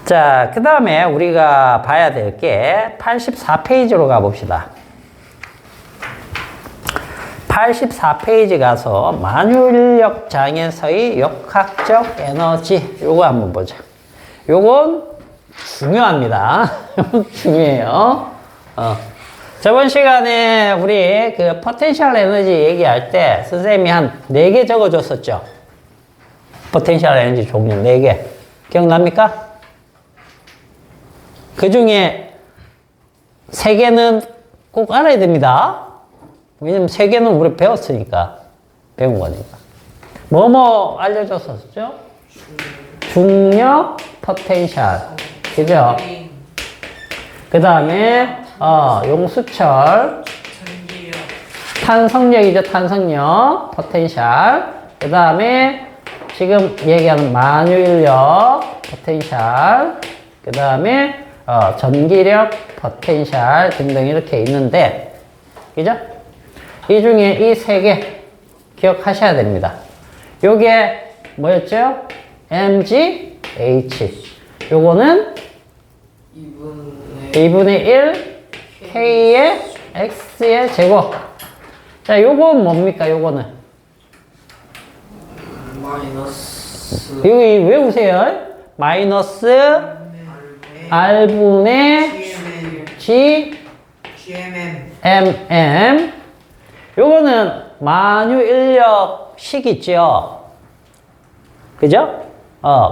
자, 그 다음에 우리가 봐야 될 게 84페이지로 가봅시다. 84페이지 가서 만유인력 장에서의 역학적 에너지 요거 한번 보자. 요건 중요합니다. 중요해요. 저번 시간에 우리 그 포텐셜 에너지 얘기할 때 선생님이 한 4개 적어줬었죠. 포텐셜 에너지 종류 4개. 기억납니까? 그 중에 3개는 꼭 알아야 됩니다. 왜냐면 3개는 우리 배웠으니까. 배운 거니까. 뭐뭐 알려줬었죠? 중력, 포텐셜. 그죠? 그 다음에, 용수철. 탄성력이죠, 탄성력. 포텐셜. 그 다음에, 지금 얘기하는 만유인력, 포텐셜. 그 다음에, 전기력, 포텐셜 등등 이렇게 있는데, 그죠? 이 중에 이 3개 기억하셔야 됩니다. 요게 뭐였죠? mg, h. 요거는 2분의 1 k의 x의 제곱. 자, 요건 뭡니까? 요거는 마이너스 여기 외우세요. 마이너스 r분의 g mm. 요거는 만유인력식 있죠. 그죠?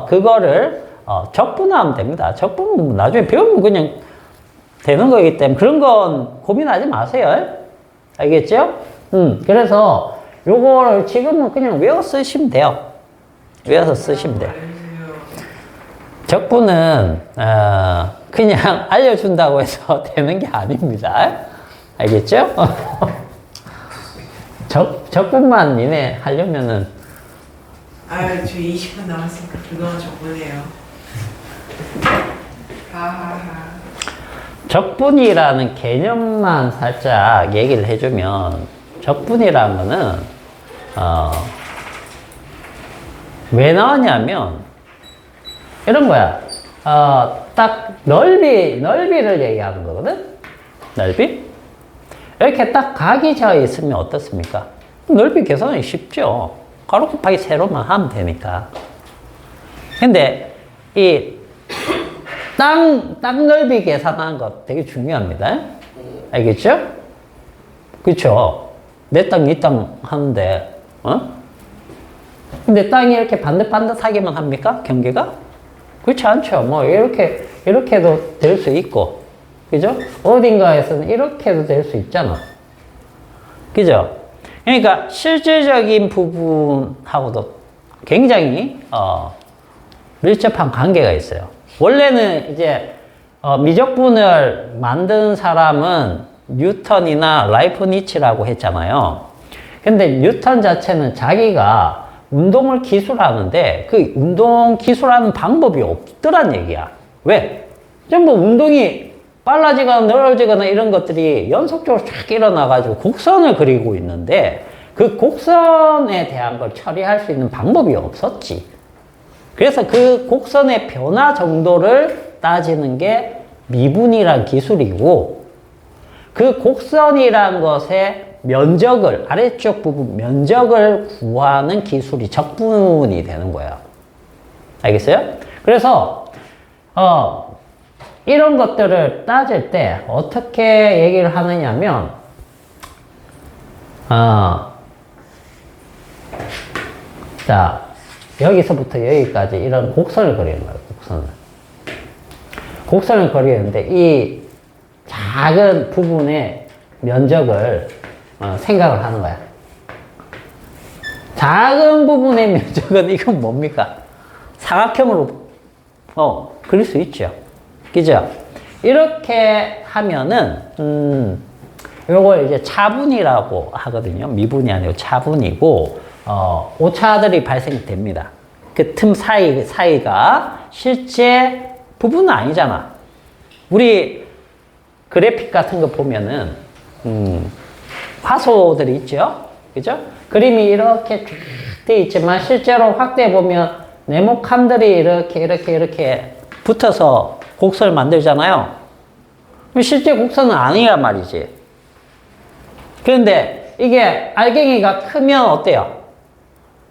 그거를 적분하면 됩니다. 적분은 나중에 배우면 그냥 되는 거기 때문에 그런 건 고민하지 마세요. 알겠죠? 그래서 요거를 지금은 그냥 외워 쓰시면 돼요. 외워서 쓰시면 돼요. 적분은 그냥 알려준다고 해서 되는 게 아닙니다. 알겠죠? 적분만 니네 하려면은 아저 20분 남았으니까 그동안 정보네요. 하하하. 적분이라는 개념만 살짝 얘기를 해주면, 적분이라는 거는 왜 나왔냐면 이런 거야. 딱 넓이를 얘기하는 거거든. 넓이. 이렇게 딱 각이 져 있으면 어떻습니까? 넓이 계산이 쉽죠. 가로 곱하기 세로만 하면 되니까. 근데 이 땅 넓이 계산하는 거 되게 중요합니다. 알겠죠? 그쵸? 내 땅, 네 땅 하는데, 근데 땅이 이렇게 반듯반듯하게만 합니까? 경계가? 그렇지 않죠. 뭐, 이렇게도 될 수 있고, 그죠? 어딘가에서는 이렇게도 될 수 있잖아. 그죠? 그러니까 실질적인 부분하고도 굉장히, 밀접한 관계가 있어요. 원래는 이제, 미적분을 만든 사람은 뉴턴이나 라이프니츠라고 했잖아요. 근데 뉴턴 자체는 자기가 운동을 기술하는데 그 운동 기술하는 방법이 없더란 얘기야. 왜? 전부 운동이 빨라지거나 늘어지거나 이런 것들이 연속적으로 쫙 일어나가지고 곡선을 그리고 있는데 그 곡선에 대한 걸 처리할 수 있는 방법이 없었지. 그래서 그 곡선의 변화 정도를 따지는 게 미분이란 기술이고, 그 곡선이란 것의 면적을, 아래쪽 부분 면적을 구하는 기술이 적분이 되는 거예요. 알겠어요? 그래서 이런 것들을 따질 때 어떻게 얘기를 하느냐면, 자, 여기서부터 여기까지 이런 곡선을 그리는 거예요. 곡선을 그리는데 이 작은 부분의 면적을 생각을 하는 거야. 작은 부분의 면적은 이건 뭡니까? 사각형으로 그릴 수 있죠. 그죠? 이렇게 하면은 요걸 이제 차분이라고 하거든요. 미분이 아니고 차분이고 오차들이 발생됩니다. 그 틈 사이가 실제 부분은 아니잖아. 우리 그래픽 같은 거 보면은 화소들이 있죠. 그죠? 그림이 이렇게 쫙 돼 있지만 실제로 확대해 보면 네모칸들이 이렇게 붙어서 곡선을 만들잖아요. 실제 곡선은 아니란 말이지. 그런데 이게 알갱이가 크면 어때요?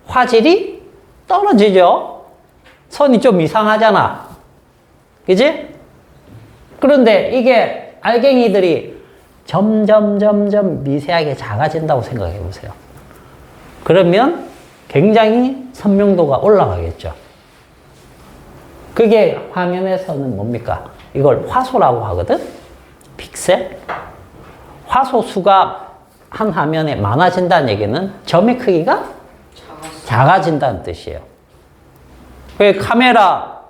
화질이 떨어지죠? 선이 좀 이상하잖아. 그지? 그런데 이게 알갱이들이 점점 미세하게 작아진다고 생각해 보세요. 그러면 굉장히 선명도가 올라가겠죠. 그게 화면에서는 뭡니까? 이걸 화소라고 하거든? 픽셀? 화소 수가 한 화면에 많아진다는 얘기는 점의 크기가 작아진다는 뜻이에요. 그 카메라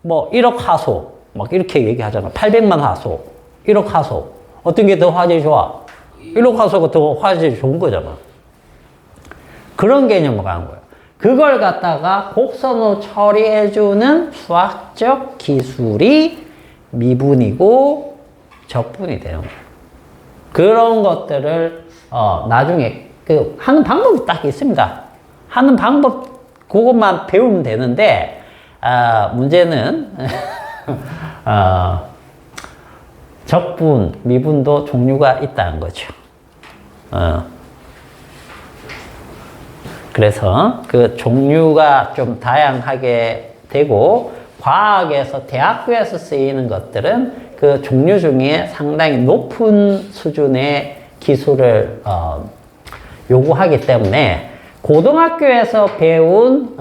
뭐 1억 화소 막 이렇게 얘기하잖아. 800만 화소, 1억 화소. 어떤 게 더 화질이 좋아? 1억 화소가 더 화질이 좋은 거잖아. 그런 개념으로 가는 거예요. 그걸 갖다가 곡선으로 처리해주는 수학적 기술이 미분이고 적분이 되는 거예요. 그런 것들을 나중에 하는 방법이 딱 있습니다. 하는 방법 그것만 배우면 되는데 문제는 적분, 미분도 종류가 있다는 거죠. 그래서 그 종류가 좀 다양하게 되고 과학에서 대학교에서 쓰이는 것들은 그 종류 중에 상당히 높은 수준의 기술을 요구하기 때문에 고등학교에서 배운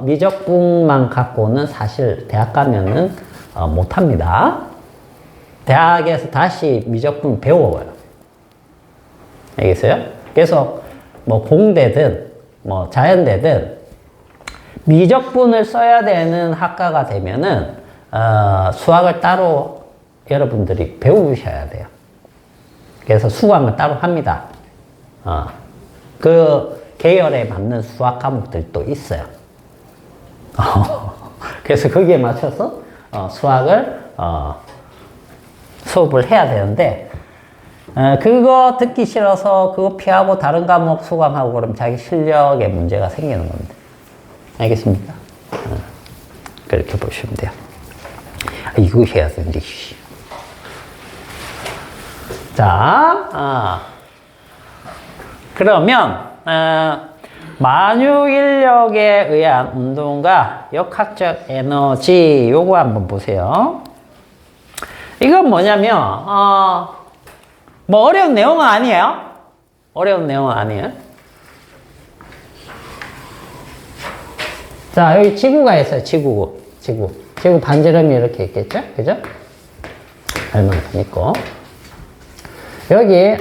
미적분만 갖고는 사실 대학 가면은 못합니다. 대학에서 다시 미적분 배워요. 알겠어요? 그래서 뭐 공대든 뭐 자연대든 미적분을 써야 되는 학과가 되면은 수학을 따로 여러분들이 배우셔야 돼요. 그래서 수강을 따로 합니다. 그 계열에 맞는 수학 과목들도 있어요. 그래서 거기에 맞춰서 수학을 수업을 해야 되는데 그거 듣기 싫어서 그거 피하고 다른 과목 수강하고 그러면 자기 실력에 문제가 생기는 겁니다. 알겠습니까? 그렇게 보시면 돼요. 이거 해야 되는데. 자, 그러면 만유 인력에 의한 운동과 역학적 에너지 요거 한번 보세요. 이건 뭐냐면 뭐 어려운 내용은 아니에요. 어려운 내용은 아니에요. 자, 여기 지구가 있어요. 지구 반지름이 이렇게 있겠죠? 그죠? 얼만큼 있고 여기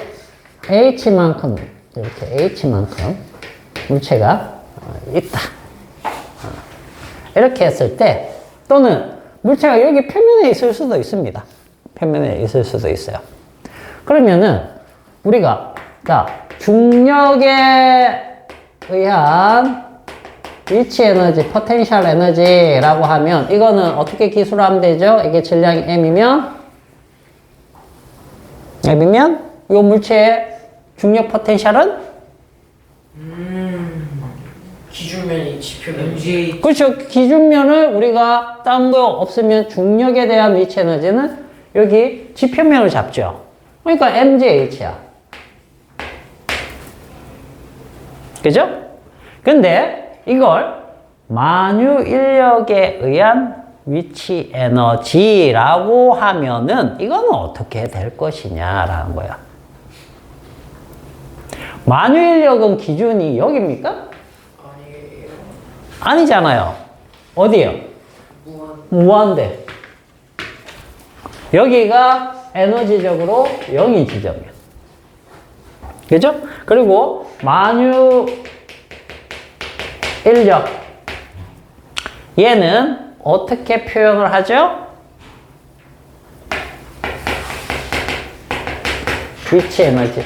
H만큼 이렇게 H만큼 물체가 있다. 이렇게 했을 때 또는 물체가 여기 표면에 있을 수도 있습니다. 표면에 있을 수도 있어요. 그러면은 우리가 자 중력에 의한 위치 에너지, 포텐셜 에너지라고 하면 이거는 어떻게 기술하면 되죠? 이게 질량이 M이면 이 물체의 중력 포텐셜은 기준면이 지표면. MGH 그렇죠. 기준면을 우리가 딴 거 없으면 중력에 대한 위치 에너지는 여기 지표면을 잡죠. 그러니까 MGH야. 그죠? 근데 이걸 만유 인력에 의한 위치 에너지라고 하면은 이거는 어떻게 될 것이냐라는 거야. 만유 인력은 기준이 여기입니까? 아니에요. 아니잖아요. 어디요? 무한. 무한대. 여기가 에너지적으로 0인 지점이야. 그죠? 그리고 만유 인력. 얘는 어떻게 표현을 하죠? 위치 에너지.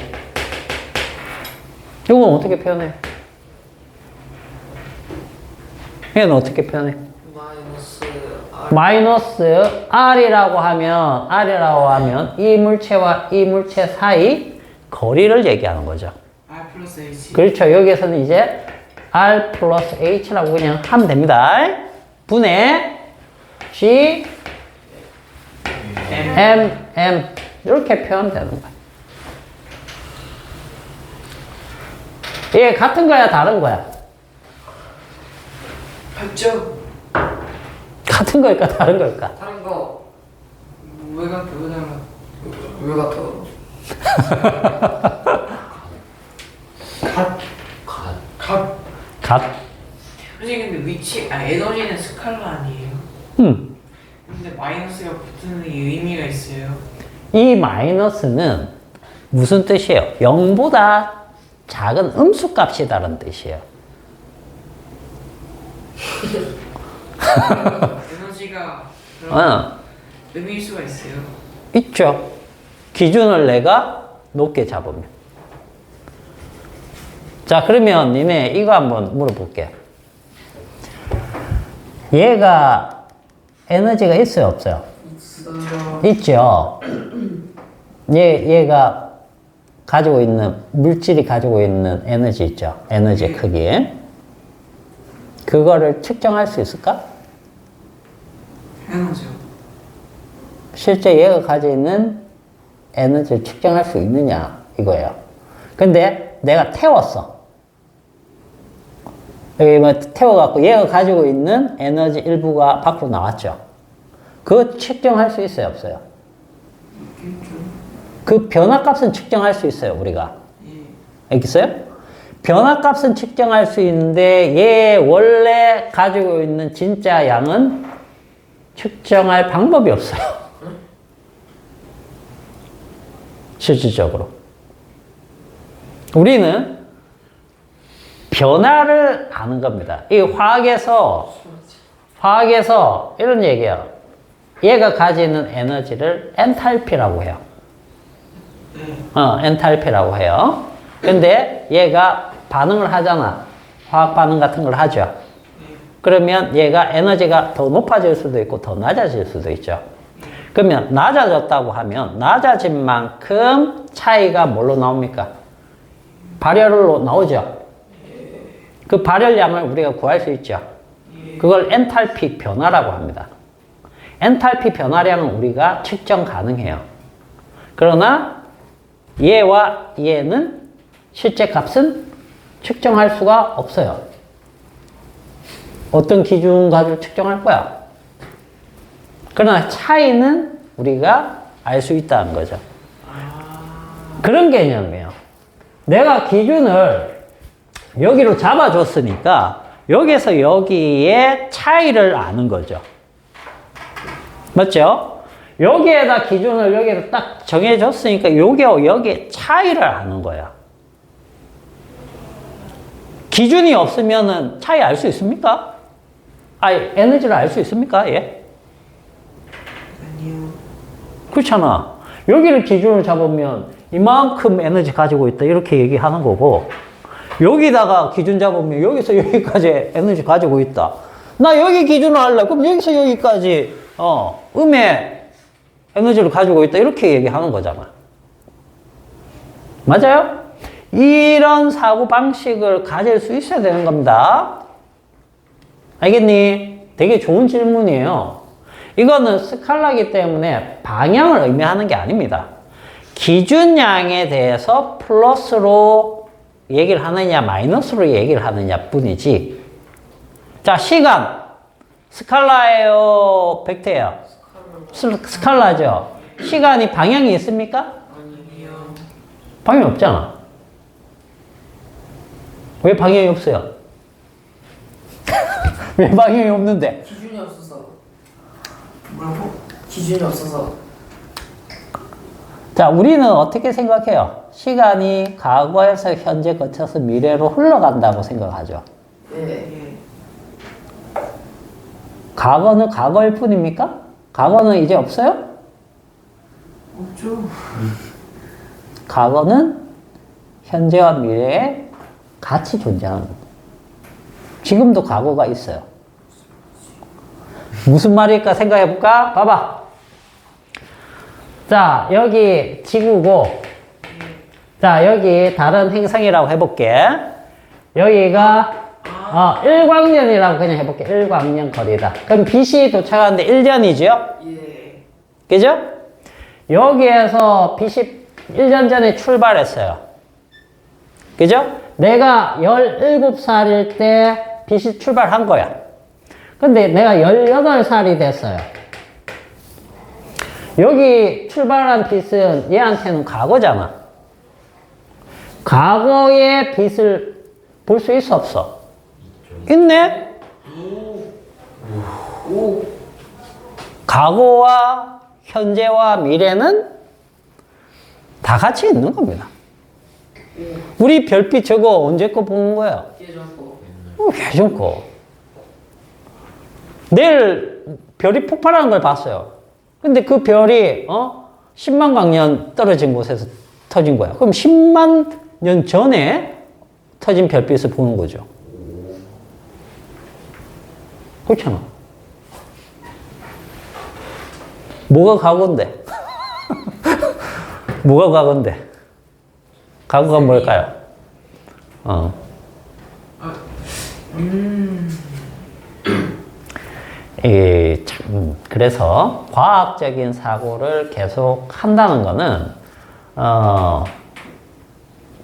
이건 어떻게 표현해? 얘는 어떻게 표현해? 마이너스 R이라고 하면 이 물체와 이 물체 사이 거리를 얘기하는 거죠. R 플러스 H 그렇죠. 여기에서는 이제 R 플러스 H라고 그냥 하면 됩니다. 분의 G M 이렇게 표현되는 거야. 이게 같은 거야, 다른 거야? 같죠? 같은 걸까, 다른 걸까? 다른 거. 왜 같아? 왜 달라? 왜 같아? 갓 같. 선생님 근데 위치 에너지는 스칼라 아니에요? 근데 마이너스가 붙는 이 의미가 있어요. 이 마이너스는 무슨 뜻이에요? 0보다 작은 음수값이다라는 뜻이에요. 에너지가 그런 의미일 수가 있어요. 있죠. 기준을 내가 높게 잡으면. 자, 그러면 니네 이거 한번 물어볼게. 얘가 에너지가 있어요, 없어요? 있죠. 얘가 가지고 있는, 물질이 가지고 있는 에너지 있죠. 에너지의 크기. 그거를 측정할 수 있을까? 당연하죠. 실제 얘가 가지고 있는 에너지를 측정할 수 있느냐, 이거예요. 근데 내가 태웠어. 여기 뭐 태워갖고 얘가 가지고 있는 에너지 일부가 밖으로 나왔죠. 그거 측정할 수 있어요, 없어요? 그 변화값은 측정할 수 있어요, 우리가. 알겠어요? 변화값은 측정할 수 있는데 얘 원래 가지고 있는 진짜 양은 측정할 방법이 없어요. 실질적으로. 우리는 변화를 아는 겁니다. 이 화학에서 이런 얘기예요. 얘가 가지는 에너지를 엔탈피라고 해요. 엔탈피라고 해요. 근데 얘가 반응을 하잖아. 화학 반응 같은 걸 하죠. 그러면 얘가 에너지가 더 높아질 수도 있고 더 낮아질 수도 있죠. 그러면 낮아졌다고 하면 낮아진 만큼 차이가 뭘로 나옵니까? 발열로 나오죠. 그 발열량을 우리가 구할 수 있죠. 그걸 엔탈피 변화라고 합니다. 엔탈피 변화량은 우리가 측정 가능해요. 그러나 얘와 얘는 실제 값은 측정할 수가 없어요. 어떤 기준 가지고 측정할 거야? 그러나 차이는 우리가 알 수 있다는 거죠. 그런 개념이에요. 내가 기준을 여기로 잡아줬으니까 여기서 여기에 차이를 아는 거죠. 맞죠? 여기에다 기준을 여기로 딱 정해줬으니까 여기와 여기에 차이를 아는 거야. 기준이 없으면은 차이 알 수 있습니까? 에너지를 알 수 있습니까? 예? 아니요. 그렇잖아. 여기를 기준을 잡으면 이만큼 에너지 가지고 있다 이렇게 얘기하는 거고, 여기다가 기준 잡으면 여기서 여기까지 에너지 가지고 있다. 나 여기 기준을 할래. 그럼 여기서 여기까지 음의 에너지를 가지고 있다 이렇게 얘기하는 거잖아. 맞아요? 이런 사고방식을 가질 수 있어야 되는 겁니다. 알겠니? 되게 좋은 질문이에요. 이거는 스칼라기 때문에 방향을 의미하는 게 아닙니다. 기준량에 대해서 플러스로 얘기를 하느냐 마이너스로 얘기를 하느냐 뿐이지. 자, 시간 스칼라예요, 벡터예요? 스칼라죠. 시간이 방향이 있습니까? 아니요. 방향이 없잖아. 왜 방향이 없어요? 왜 방향이 없는데? 기준이 없어서. 뭐라고? 기준이 없어서. 자, 우리는 어떻게 생각해요? 시간이 과거에서 현재 거쳐서 미래로 흘러간다고 생각하죠. 네. 예. 과거는 과거일 뿐입니까? 과거는 이제 없어요? 없죠. 과거는 현재와 미래에 같이 존재하는 겁니다. 지금도 과거가 있어요. 무슨 말일까 생각해 볼까? 봐봐. 자, 여기 지구고, 자, 여기 다른 행성이라고 해볼게. 여기가, 일광년이라고 그냥 해볼게. 일광년 거리다. 그럼 빛이 도착하는데 1년이죠? 예. 그죠? 여기에서 빛이 1년 전에 출발했어요. 그죠? 내가 17살일 때 빛이 출발한 거야. 근데 내가 18살이 됐어요. 여기 출발한 빛은 얘한테는 과거잖아. 과거의 빛을 볼 수 있어, 없어? 있네? 과거와 현재와 미래는 다 같이 있는 겁니다. 우리 별빛 저거 언제 거 보는 거야? 예전고. 예전 거. 내일 별이 폭발하는 걸 봤어요. 근데 그 별이 10만 광년 떨어진 곳에서 터진 거야. 그럼 10만 년 전에 터진 별빛을 보는 거죠. 그렇잖아. 뭐가 과거인데? 뭐가 과거인데? 과거가 뭘까요? 그래서 과학적인 사고를 계속 한다는 거는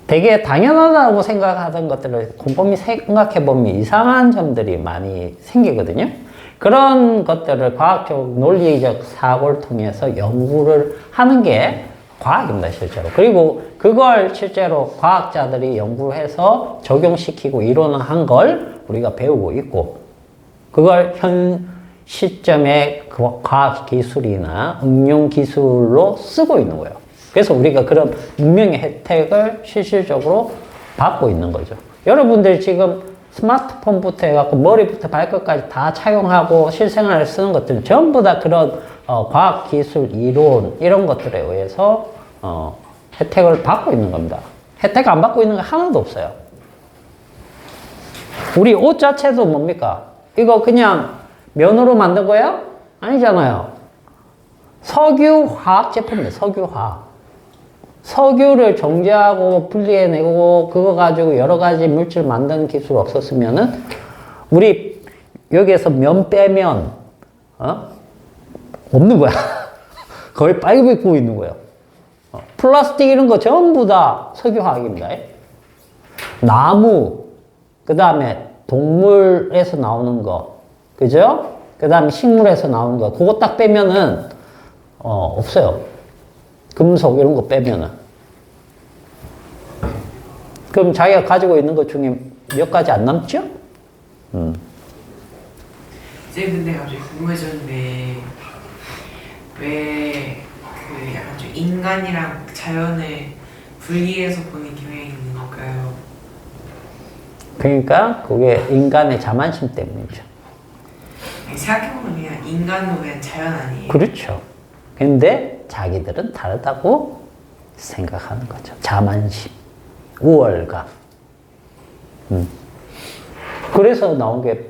되게 당연하다고 생각하던 것들을 곰곰이 생각해 보면 이상한 점들이 많이 생기거든요. 그런 것들을 과학적, 논리적 사고를 통해서 연구를 하는 게 과학입니다, 실제로. 그리고 그걸 실제로 과학자들이 연구해서 적용시키고 이론화한 걸 우리가 배우고 있고, 그걸 현 시점의 과학 기술이나 응용 기술로 쓰고 있는 거예요. 그래서 우리가 그런 문명의 혜택을 실질적으로 받고 있는 거죠. 여러분들 지금 스마트폰부터 해갖고 머리부터 발끝까지 다 착용하고 실생활에 쓰는 것들은 전부 다 그런 과학, 기술, 이론 이런 것들에 의해서 혜택을 받고 있는 겁니다. 혜택 안 받고 있는 거 하나도 없어요. 우리 옷 자체도 뭡니까? 이거 그냥 면으로 만든 거예요? 아니잖아요. 석유화학 제품이에요. 석유화학. 석유를 정제하고 분리해내고 그거 가지고 여러 가지 물질 만드는 기술 없었으면은 우리 여기에서 면 빼면 없는 거야. 거의 빨개 벗고 있는 거예요. 플라스틱 이런 거 전부 다 석유화학입니다. 나무, 그 다음에 동물에서 나오는 거, 그죠? 그 다음에 식물에서 나오는 거, 그거 딱 빼면은 없어요. 금속 이런 거 빼면은. 그럼 자기가 가지고 있는 것 중에 몇 가지 안 남죠? 이제 근데 갑자기 궁금해졌는데 왜 그 약간 좀 인간이랑 자연을 분리해서 보는 경향이 있는 걸까요? 그러니까 그게 인간의 자만심 때문이죠. 생각해보면 그냥 인간도 그냥 자연 아니에요? 그렇죠. 근데 자기들은 다르다고 생각하는 거죠. 자만심, 우월감. 그래서 나온 게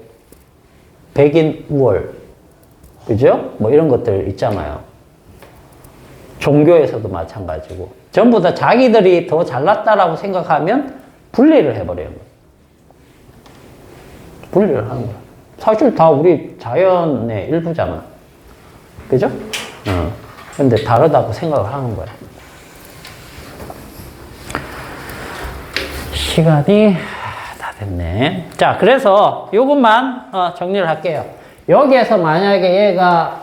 백인 우월, 그죠? 뭐 이런 것들 있잖아요. 종교에서도 마찬가지고. 전부 다 자기들이 더 잘났다라고 생각하면 분리를 해버려요. 분리를 하는 거야. 사실 다 우리 자연의 일부잖아. 그죠? 근데 다르다고 생각을 하는 거야. 시간이 다 됐네. 자, 그래서 요것만 정리를 할게요. 여기에서 만약에 얘가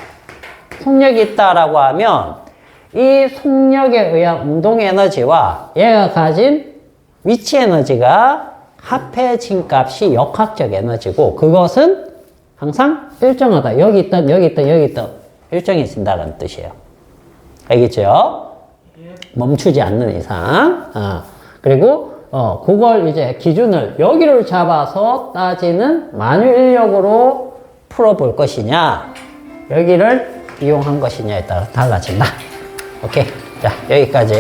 속력이 있다라고 하면 이 속력에 의한 운동 에너지와 얘가 가진 위치 에너지가 합해진 값이 역학적 에너지고 그것은 항상 일정하다. 여기 있던 여기 있던 여기 있던 일정해진다는 뜻이에요. 알겠죠? 멈추지 않는 이상. 그리고 그걸 이제 기준을 여기를 잡아서 따지는 만유 인력으로 풀어볼 것이냐 여기를 이용한 것이냐에 따라 달라진다. 오케이. 자, 여기까지.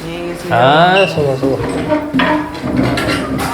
안녕히 계세요. 수고.